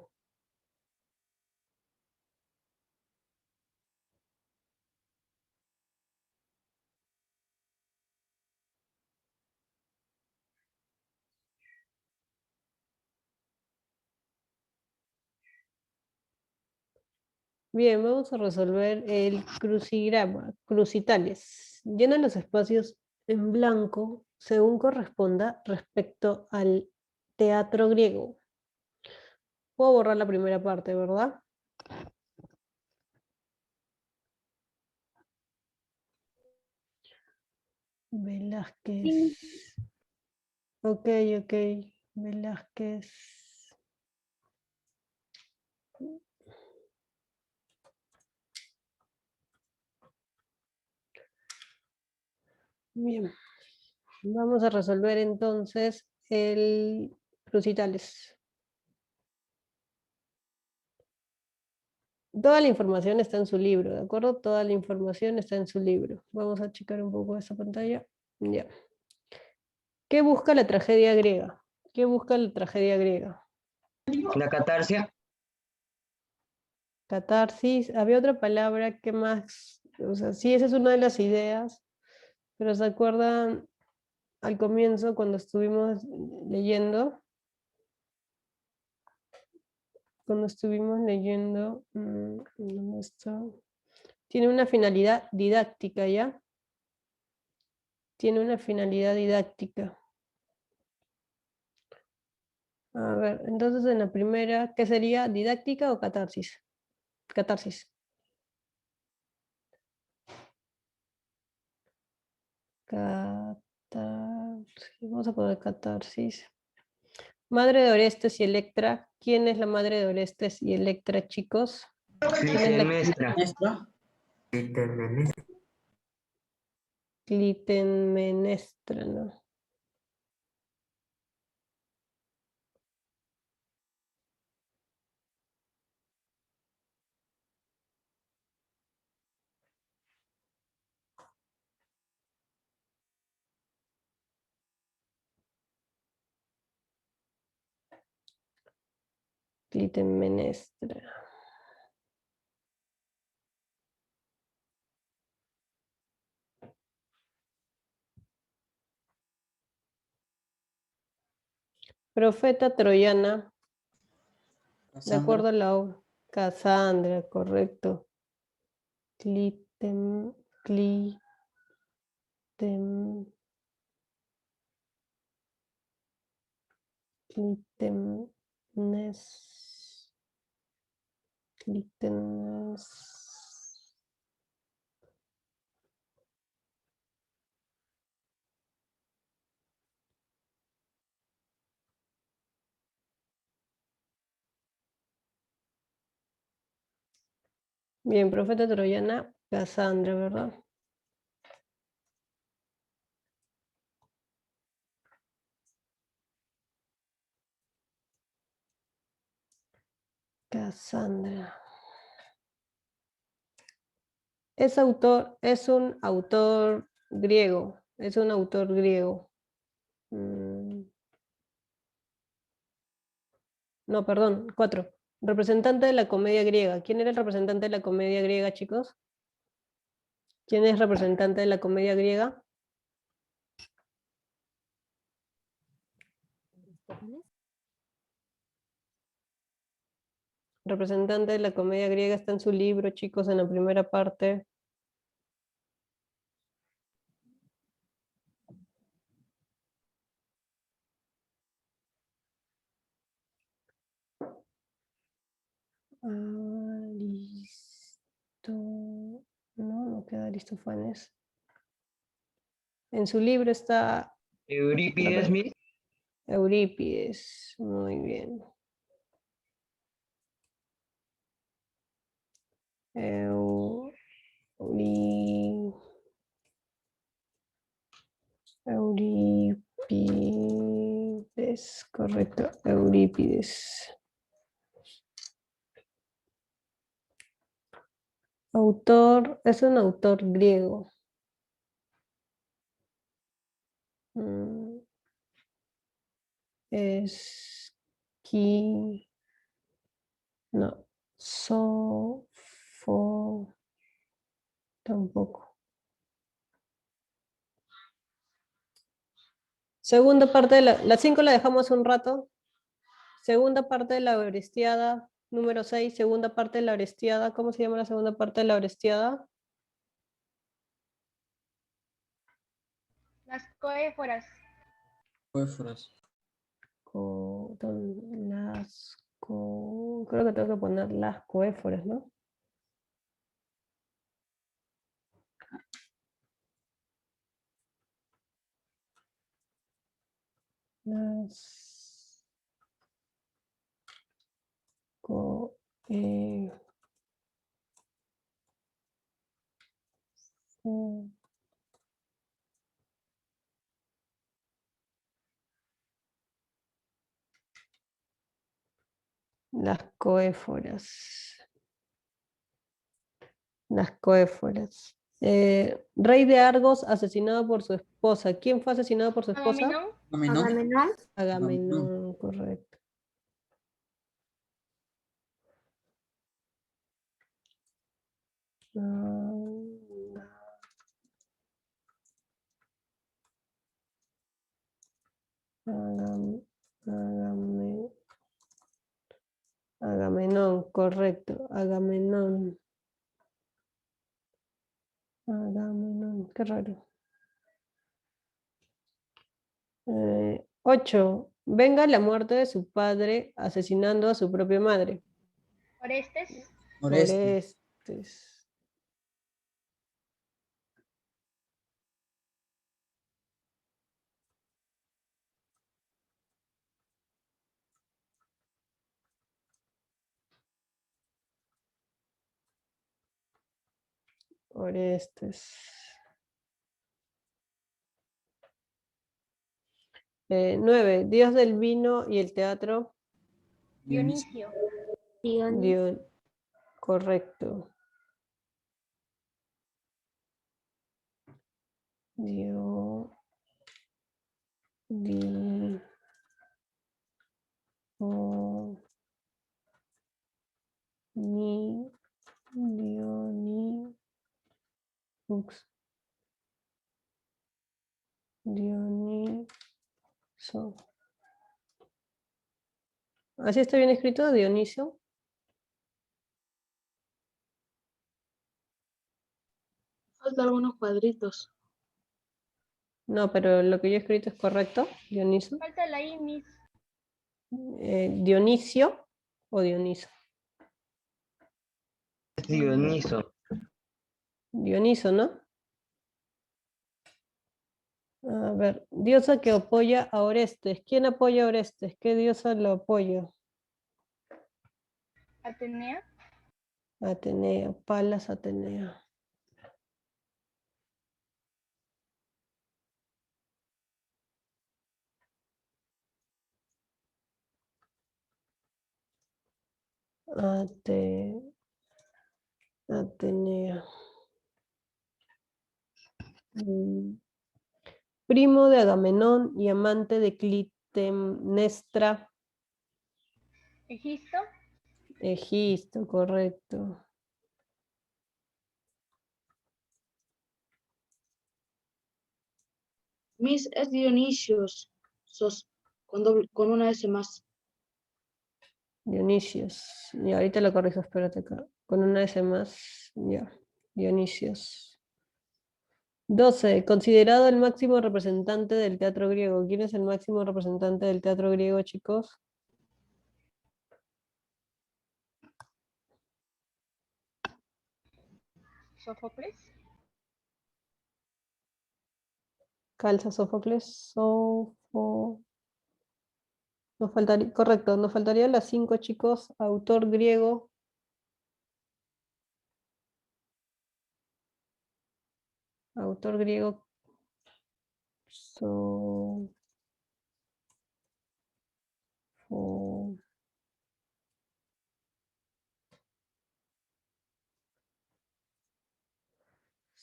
Bien, vamos a resolver el crucigrama, crucitales. Llena los espacios en blanco según corresponda respecto al teatro griego. Puedo borrar la primera parte, ¿verdad? Velázquez. Ok, ok. Velázquez. Bien. Vamos a resolver entonces el crucitales. Toda la información está en su libro, ¿de acuerdo? Toda la información está en su libro. Vamos a checar un poco esta pantalla. Ya. ¿Qué busca la tragedia griega? ¿Qué busca la tragedia griega?
La catarsia.
Catarsis. Había otra palabra que más, o sea, sí, esa es una de las ideas, pero ¿se acuerdan al comienzo cuando estuvimos leyendo? ¿Dónde está? Tiene una finalidad didáctica, ¿ya? Tiene una finalidad didáctica. A ver, entonces en la primera, ¿qué sería? ¿Didáctica o catarsis? Catarsis. Vamos a poner catarsis. Madre de Orestes y Electra. ¿Quién es la madre de Orestes y Electra, chicos?
Clitemnestra.
Clitemnestra, ¿no? Clitemnestra. Profeta troyana. De acuerdo a la obra. Casandra, correcto. Clitemnestra. Bien, profeta troyana, Casandra, ¿verdad? Casandra. Es un autor griego. Es un autor griego. No, perdón, 4. Representante de la comedia griega. ¿Quién era el representante de la comedia griega, chicos? ¿Quién es representante de la comedia griega? Representante de la comedia griega está en su libro, chicos, en la primera parte. No queda Aristófanes. En su libro está
Eurípides, mire.
Eurípides. Muy bien. Eurípides, correcto, Eurípides. Autor, es un autor griego. Es no, tampoco. Segunda parte de la 5 la dejamos un rato. Segunda parte de la Orestiada, número 6, segunda parte de la Orestiada. ¿Cómo se llama la segunda parte de la Orestiada?
Las coéforas.
Coéforas.
Creo que tengo que poner las coéforas, ¿no? Las Las coéforas. Las coéforas. Rey de Argos asesinado por su esposa. ¿Quién fue asesinado por su esposa?
Agamenón.
Agamenón, correcto. Agamenón, correcto. Agamenón. Agamenón, qué raro. 8. Venga la muerte de su padre asesinando a su propia madre.
Orestes.
Orestes. Orestes. 9. Dios del vino y el teatro.
Dionisio.
Correcto. Dioniso. ¿Así está bien escrito, Dioniso?
Falta algunos cuadritos.
No, pero lo que yo he escrito es correcto, Dioniso.
Falta la imis.
¿Dionisio o Dioniso?
Dioniso.
Dioniso, ¿no? A ver, diosa que apoya a Orestes. ¿Quién apoya a Orestes? ¿Qué diosa lo apoya?
Atenea.
Atenea, Palas Atenea. Atenea. Primo de Agamenón y amante de Clitemnestra.
Egisto.
Egisto, correcto.
Miss es Dionisios. Con una S más.
Dionisios. Y ahorita lo corrijo, espérate acá. Con una S más. Ya. Dionisios. 12. Considerado el máximo representante del teatro griego. ¿Quién es el máximo representante del teatro griego, chicos?
Sófocles.
Calza, Sófocles. Nos faltaría, correcto, nos faltarían las 5, chicos. Autor griego. Autor griego.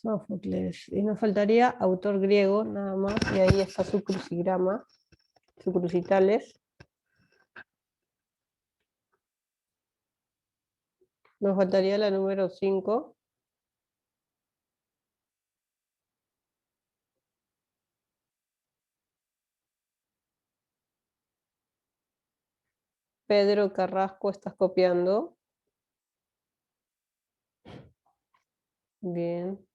Sófocles. Y nos faltaría autor griego, nada más. Y ahí está su crucigrama, su crucitales. Nos faltaría la número 5. Pedro Carrasco, ¿estás copiando? Bien.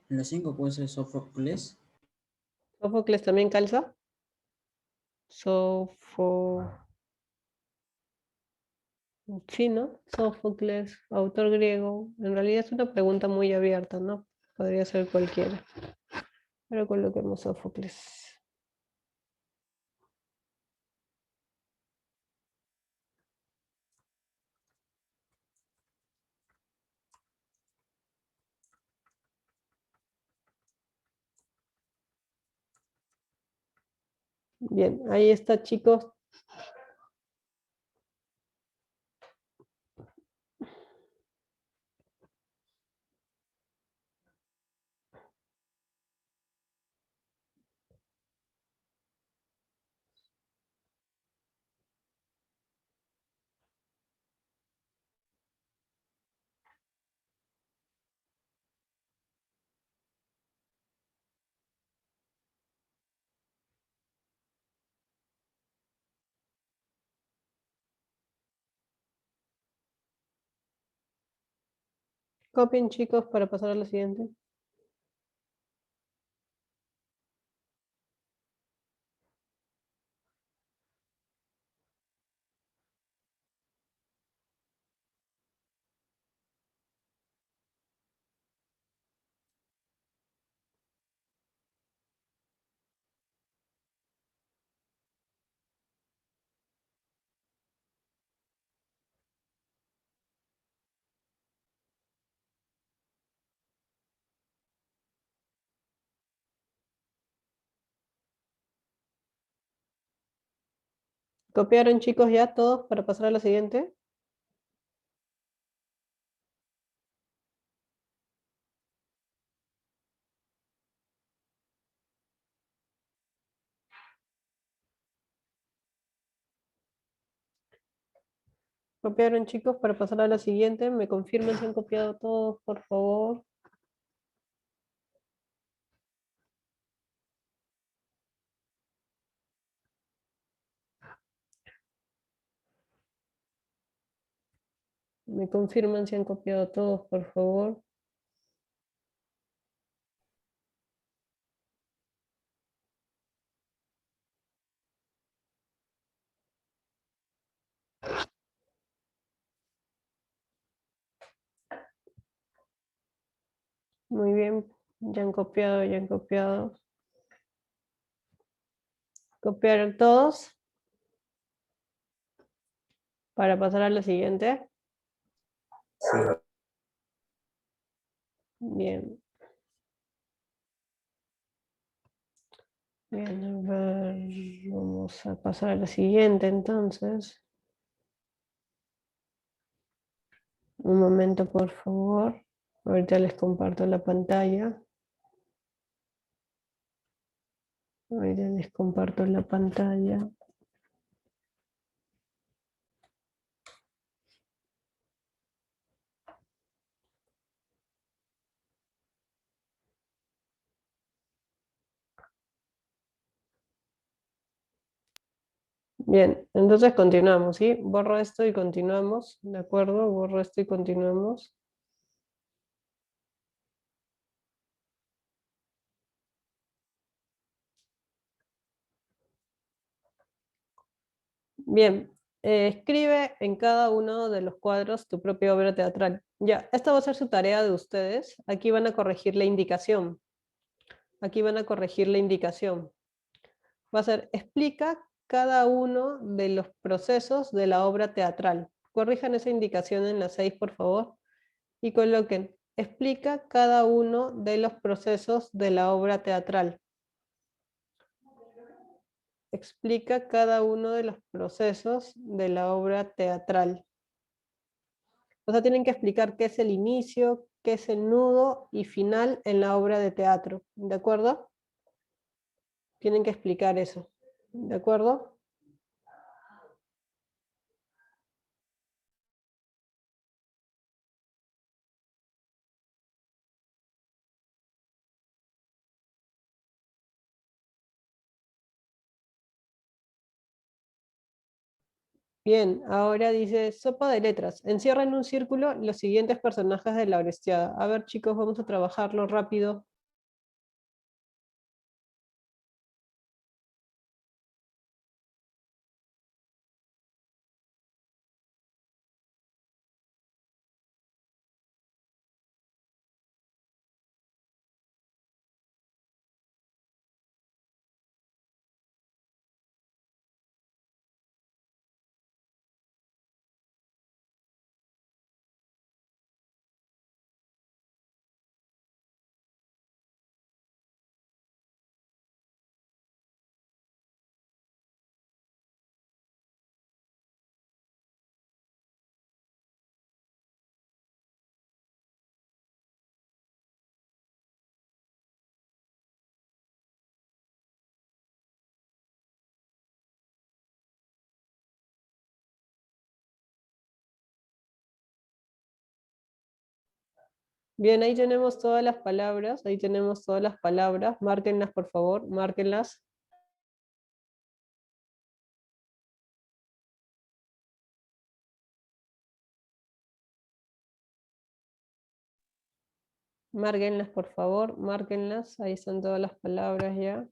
En la 5 puede ser Sófocles.
¿Sófocles también calza? Sí, ¿no? Sófocles, autor griego. En realidad es una pregunta muy abierta, ¿no? Podría ser cualquiera. Pero coloquemos Sófocles. Bien, ahí está, chicos. Copien, chicos, para pasar a la siguiente. ¿Copiaron, chicos, ya todos para pasar a la siguiente? ¿Copiaron, chicos, para pasar a la siguiente? ¿Me confirman si han copiado todos, por favor? ¿Me confirman si han copiado todos, por favor? Muy bien, ya han copiado, ya han copiado. ¿Copiaron todos? Para pasar a la siguiente.
Sí.
Bien. Bien, a ver, vamos a pasar a la siguiente entonces. Un momento, por favor. Ahorita les comparto la pantalla. Ahorita les comparto la pantalla. Bien, entonces continuamos, ¿sí? Borro esto y continuamos, ¿de acuerdo? Borro esto y continuamos. Bien, escribe en cada uno de los cuadros tu propia obra teatral. Ya, esta va a ser su tarea de ustedes. Aquí van a corregir la indicación. Aquí van a corregir la indicación. Va a ser, explica cada uno de los procesos de la obra teatral. Corrijan esa indicación en la 6, por favor, y coloquen, explica cada uno de los procesos de la obra teatral. Explica cada uno de los procesos de la obra teatral. O sea, tienen que explicar qué es el inicio, qué es el nudo y final en la obra de teatro, ¿de acuerdo? Tienen que explicar eso, ¿de acuerdo? Bien, ahora dice sopa de letras. Encierra en un círculo los siguientes personajes de la Orestiada. A ver, chicos, vamos a trabajarlo rápido. Bien, ahí tenemos todas las palabras, ahí tenemos todas las palabras. Márquenlas, por favor, márquenlas. Márquenlas, por favor, márquenlas. Ahí están todas las palabras ya.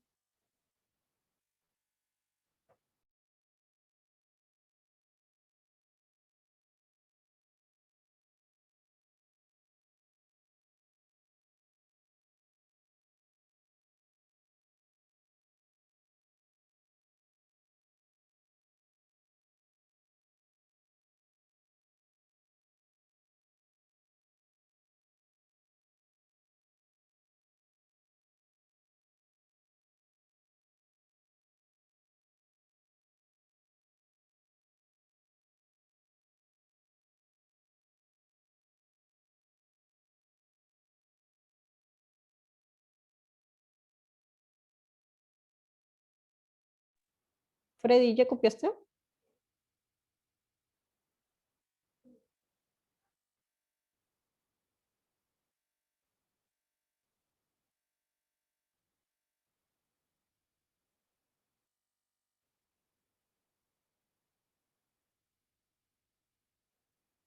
Freddy, ¿ya copiaste?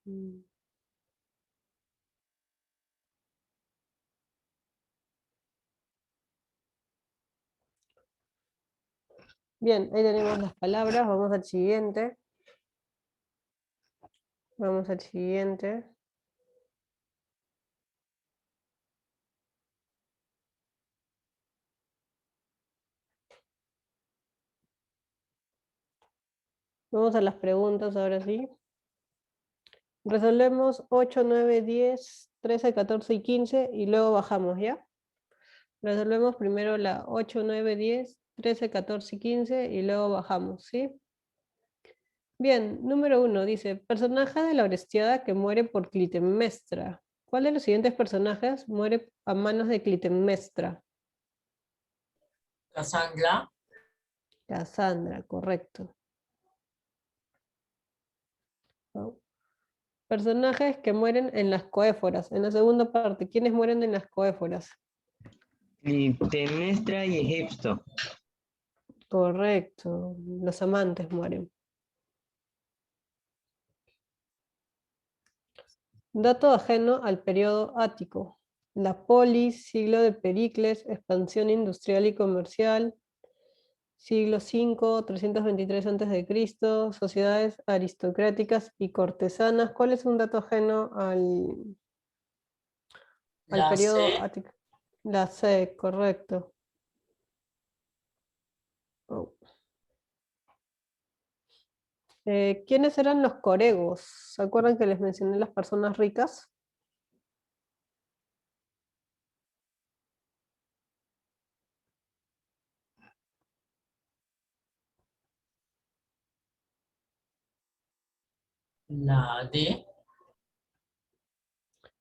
Mm. Bien, ahí tenemos las palabras. Vamos al siguiente. Vamos al siguiente. Vamos a las preguntas ahora sí. Resolvemos 8, 9, 10, 13, 14 y 15 y luego bajamos, ¿ya? Resolvemos primero la 8, 9, 10, 13, 14 y 15 y luego bajamos, ¿sí? Bien, número 1 dice, personaje de la Orestiada que muere por Clitemnestra. ¿Cuál de los siguientes personajes muere a manos de Clitemnestra?
Cassandra.
Cassandra, correcto. ¿No? Personajes que mueren en las coéforas. En la segunda parte, ¿quiénes mueren en las coéforas?
Clitemnestra y Egipto.
Correcto, los amantes mueren. Dato ajeno al periodo ático. La polis, siglo de Pericles, expansión industrial y comercial, siglo V, 323 a.C., sociedades aristocráticas y cortesanas. ¿Cuál es un dato ajeno al
La
periodo
C.
ático? La C, correcto. Oh. ¿Quiénes eran los coregos? ¿Se acuerdan que les mencioné las personas ricas?
La D.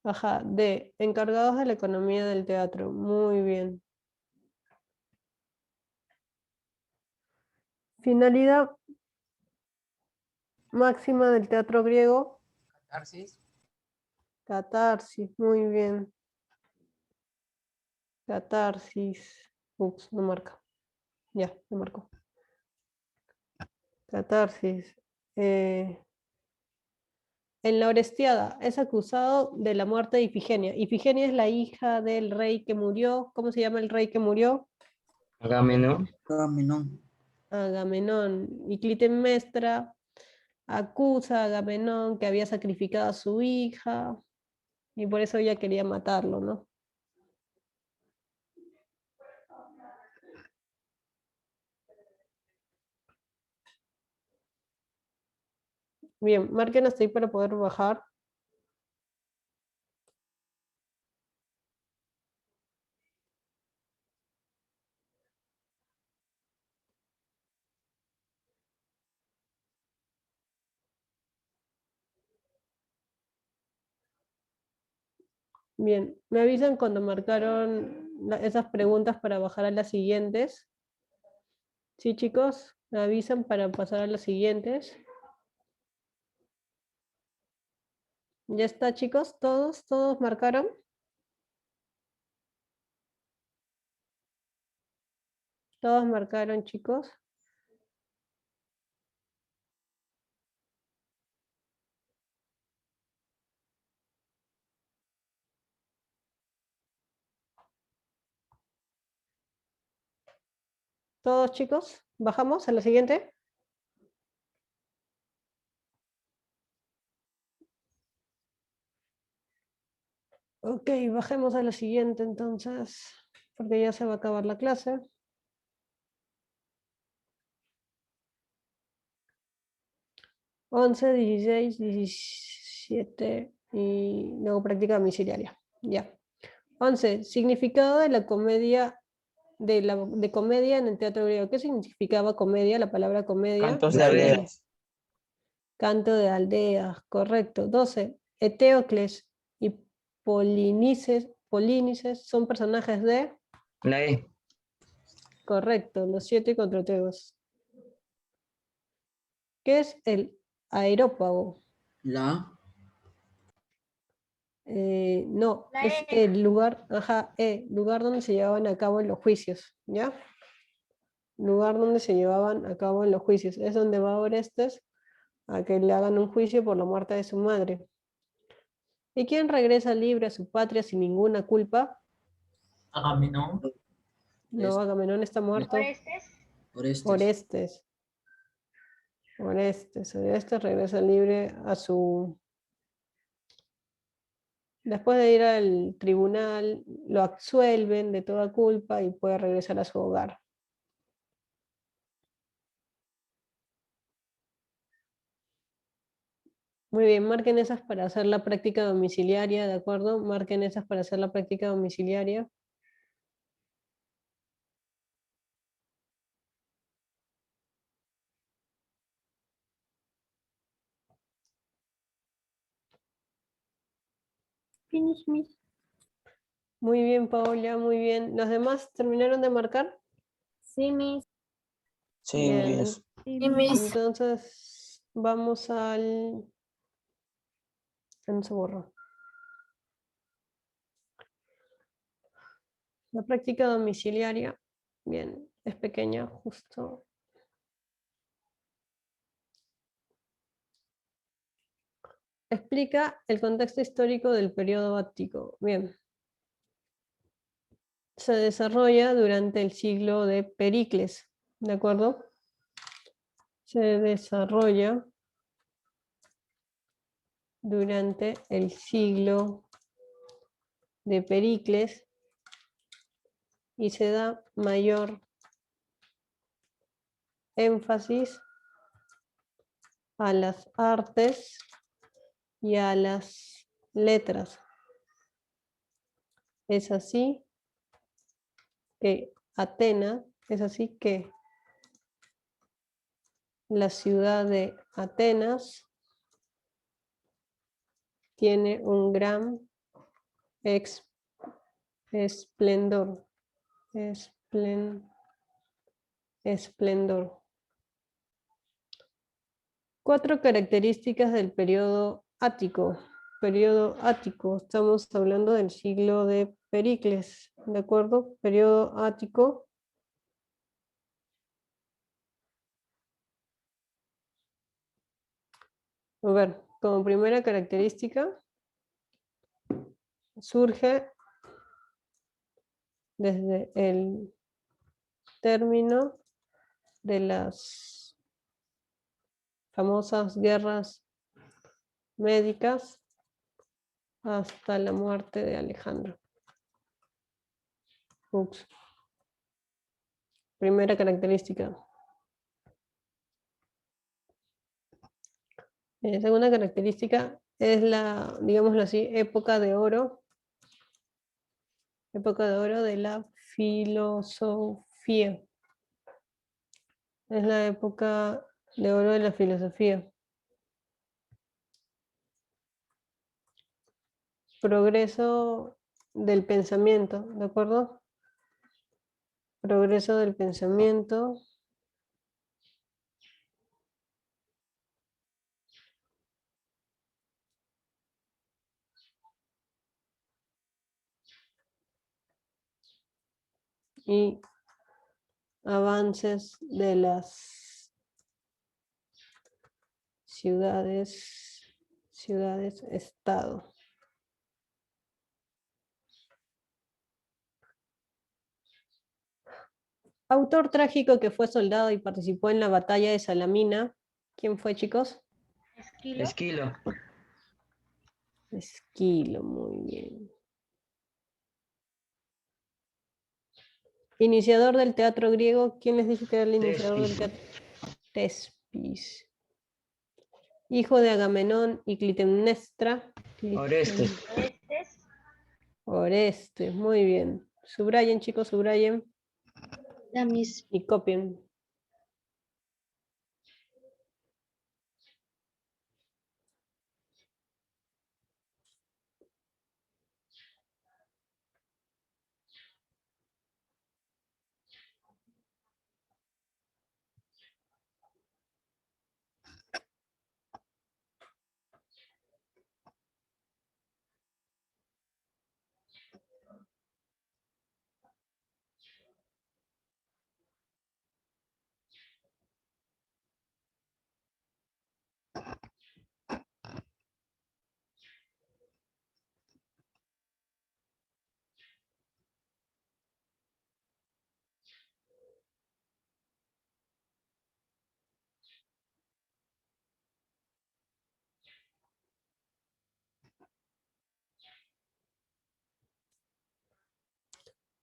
Ajá, D, encargados de la economía del teatro. Muy bien. Finalidad máxima del teatro griego.
Catarsis.
Catarsis, muy bien. Catarsis. Ups, no marca. Ya, no marcó. Catarsis. En la Orestiada es acusado de la muerte de Ifigenia. Ifigenia es la hija del rey que murió. ¿Cómo se llama el rey que murió?
Agamenón.
Agamenón.
Agamenón. Y Clitemnestra acusa a Agamenón que había sacrificado a su hija y por eso ella quería matarlo, ¿no? Bien, marquen hasta ahí para poder bajar. Bien, me avisan cuando marcaron esas preguntas para bajar a las siguientes. Sí, chicos, me avisan para pasar a las siguientes. ¿Ya está, chicos? ¿Todos marcaron? ¿Todos marcaron, chicos? ¿Todos, chicos? ¿Bajamos a la siguiente? Ok, bajemos a la siguiente entonces, porque ya se va a acabar la clase. Once, 16, 17 y luego práctica domiciliaria. Ya. 11. Significado de la comedia, de comedia en el teatro griego. ¿Qué significaba comedia? La palabra comedia.
Cantos de aldeas.
Canto de aldeas, correcto. 12. Eteocles y Polinices son personajes de...
La E.
Correcto, los 7 contrateos. ¿Qué es el aerópago?
La
No,
La
es
E.
el lugar, lugar donde se llevaban a cabo los juicios, ¿ya? Lugar donde se llevaban a cabo los juicios. Es donde va Orestes a que le hagan un juicio por la muerte de su madre. ¿Y quién regresa libre a su patria sin ninguna culpa?
Agamenón.
No, Agamenón está muerto.
Orestes.
Orestes regresa libre a su... Después de ir al tribunal, lo absuelven de toda culpa y puede regresar a su hogar. Muy bien, marquen esas para hacer la práctica domiciliaria, ¿de acuerdo? Marquen esas para hacer la práctica domiciliaria.
Finish, miss.
Muy bien, Paola, muy bien. ¿Los demás terminaron de marcar?
Sí, miss.
Sí,
Bien,
miss.
Sí, miss.
entonces vamos al... No se borró. La práctica domiciliaria, bien, es pequeña, justo. Explica el contexto histórico del periodo ático. Bien. Se desarrolla durante el siglo de Pericles, ¿de acuerdo? Se desarrolla durante el siglo de Pericles y se da mayor énfasis a las artes y a las letras. Es así que la ciudad de Atenas tiene un gran Ex, esplendor. Esplendor. 4 características del periodo ático. Periodo ático, estamos hablando del siglo de Pericles, ¿de acuerdo? Periodo ático. A ver, como primera característica, surge desde el término de las famosas guerras médicas hasta la muerte de Alejandro. Ups. Primera característica. Segunda característica es la, digámoslo así, época de oro. Época de oro de la filosofía. Es la época de oro de la filosofía. Progreso del pensamiento, ¿de acuerdo? Progreso del pensamiento. Y avances de las ciudades-estado. Autor trágico que fue soldado y participó en la batalla de Salamina. ¿Quién fue, chicos?
Esquilo.
Esquilo.
Esquilo, muy bien. Iniciador del teatro griego. ¿Quién les dijo que era el iniciador del teatro? Tespis. Hijo de Agamenón y Clitemnestra.
Orestes.
Orestes, muy bien. Subrayen, chicos, subrayen.
Ya, mis.
Y copien.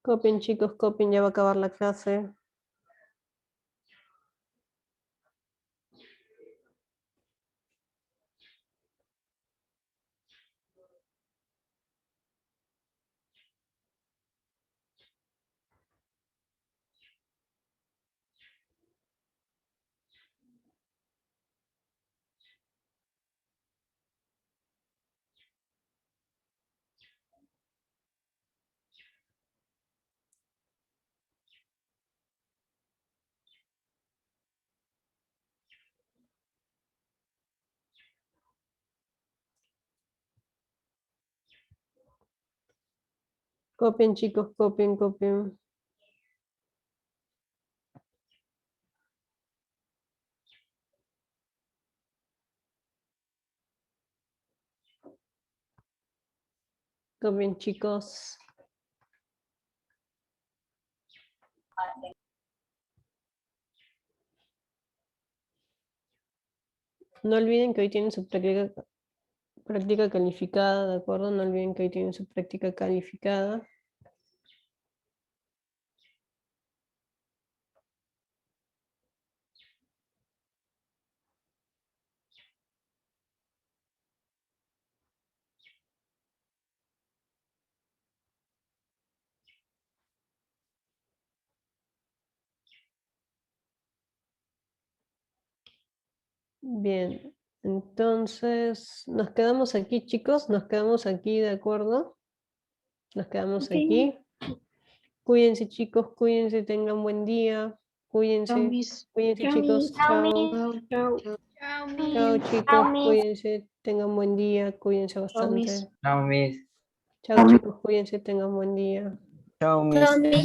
Copien, chicos, copien, ya va a acabar la clase. Copien, chicos, copien, copien. Copien, chicos. No olviden que hoy tienen su práctica calificada, ¿de acuerdo? No olviden que hoy tienen su práctica calificada. Bien, entonces nos quedamos aquí, chicos, nos quedamos aquí, ¿de acuerdo? Nos quedamos
Ok.
aquí. Cuídense, chicos, cuídense, tengan buen día. Cuídense,
Chao, Miss.
cuídense,
Chao,
chicos.
Miss.
Chao.
Chao.
Chao,
Chao,
Miss.
chicos, cuídense, tengan buen día, cuídense
Miss.
bastante.
Chao, Miss.
Chao, chicos, cuídense, tengan buen día.
Chao, Miss.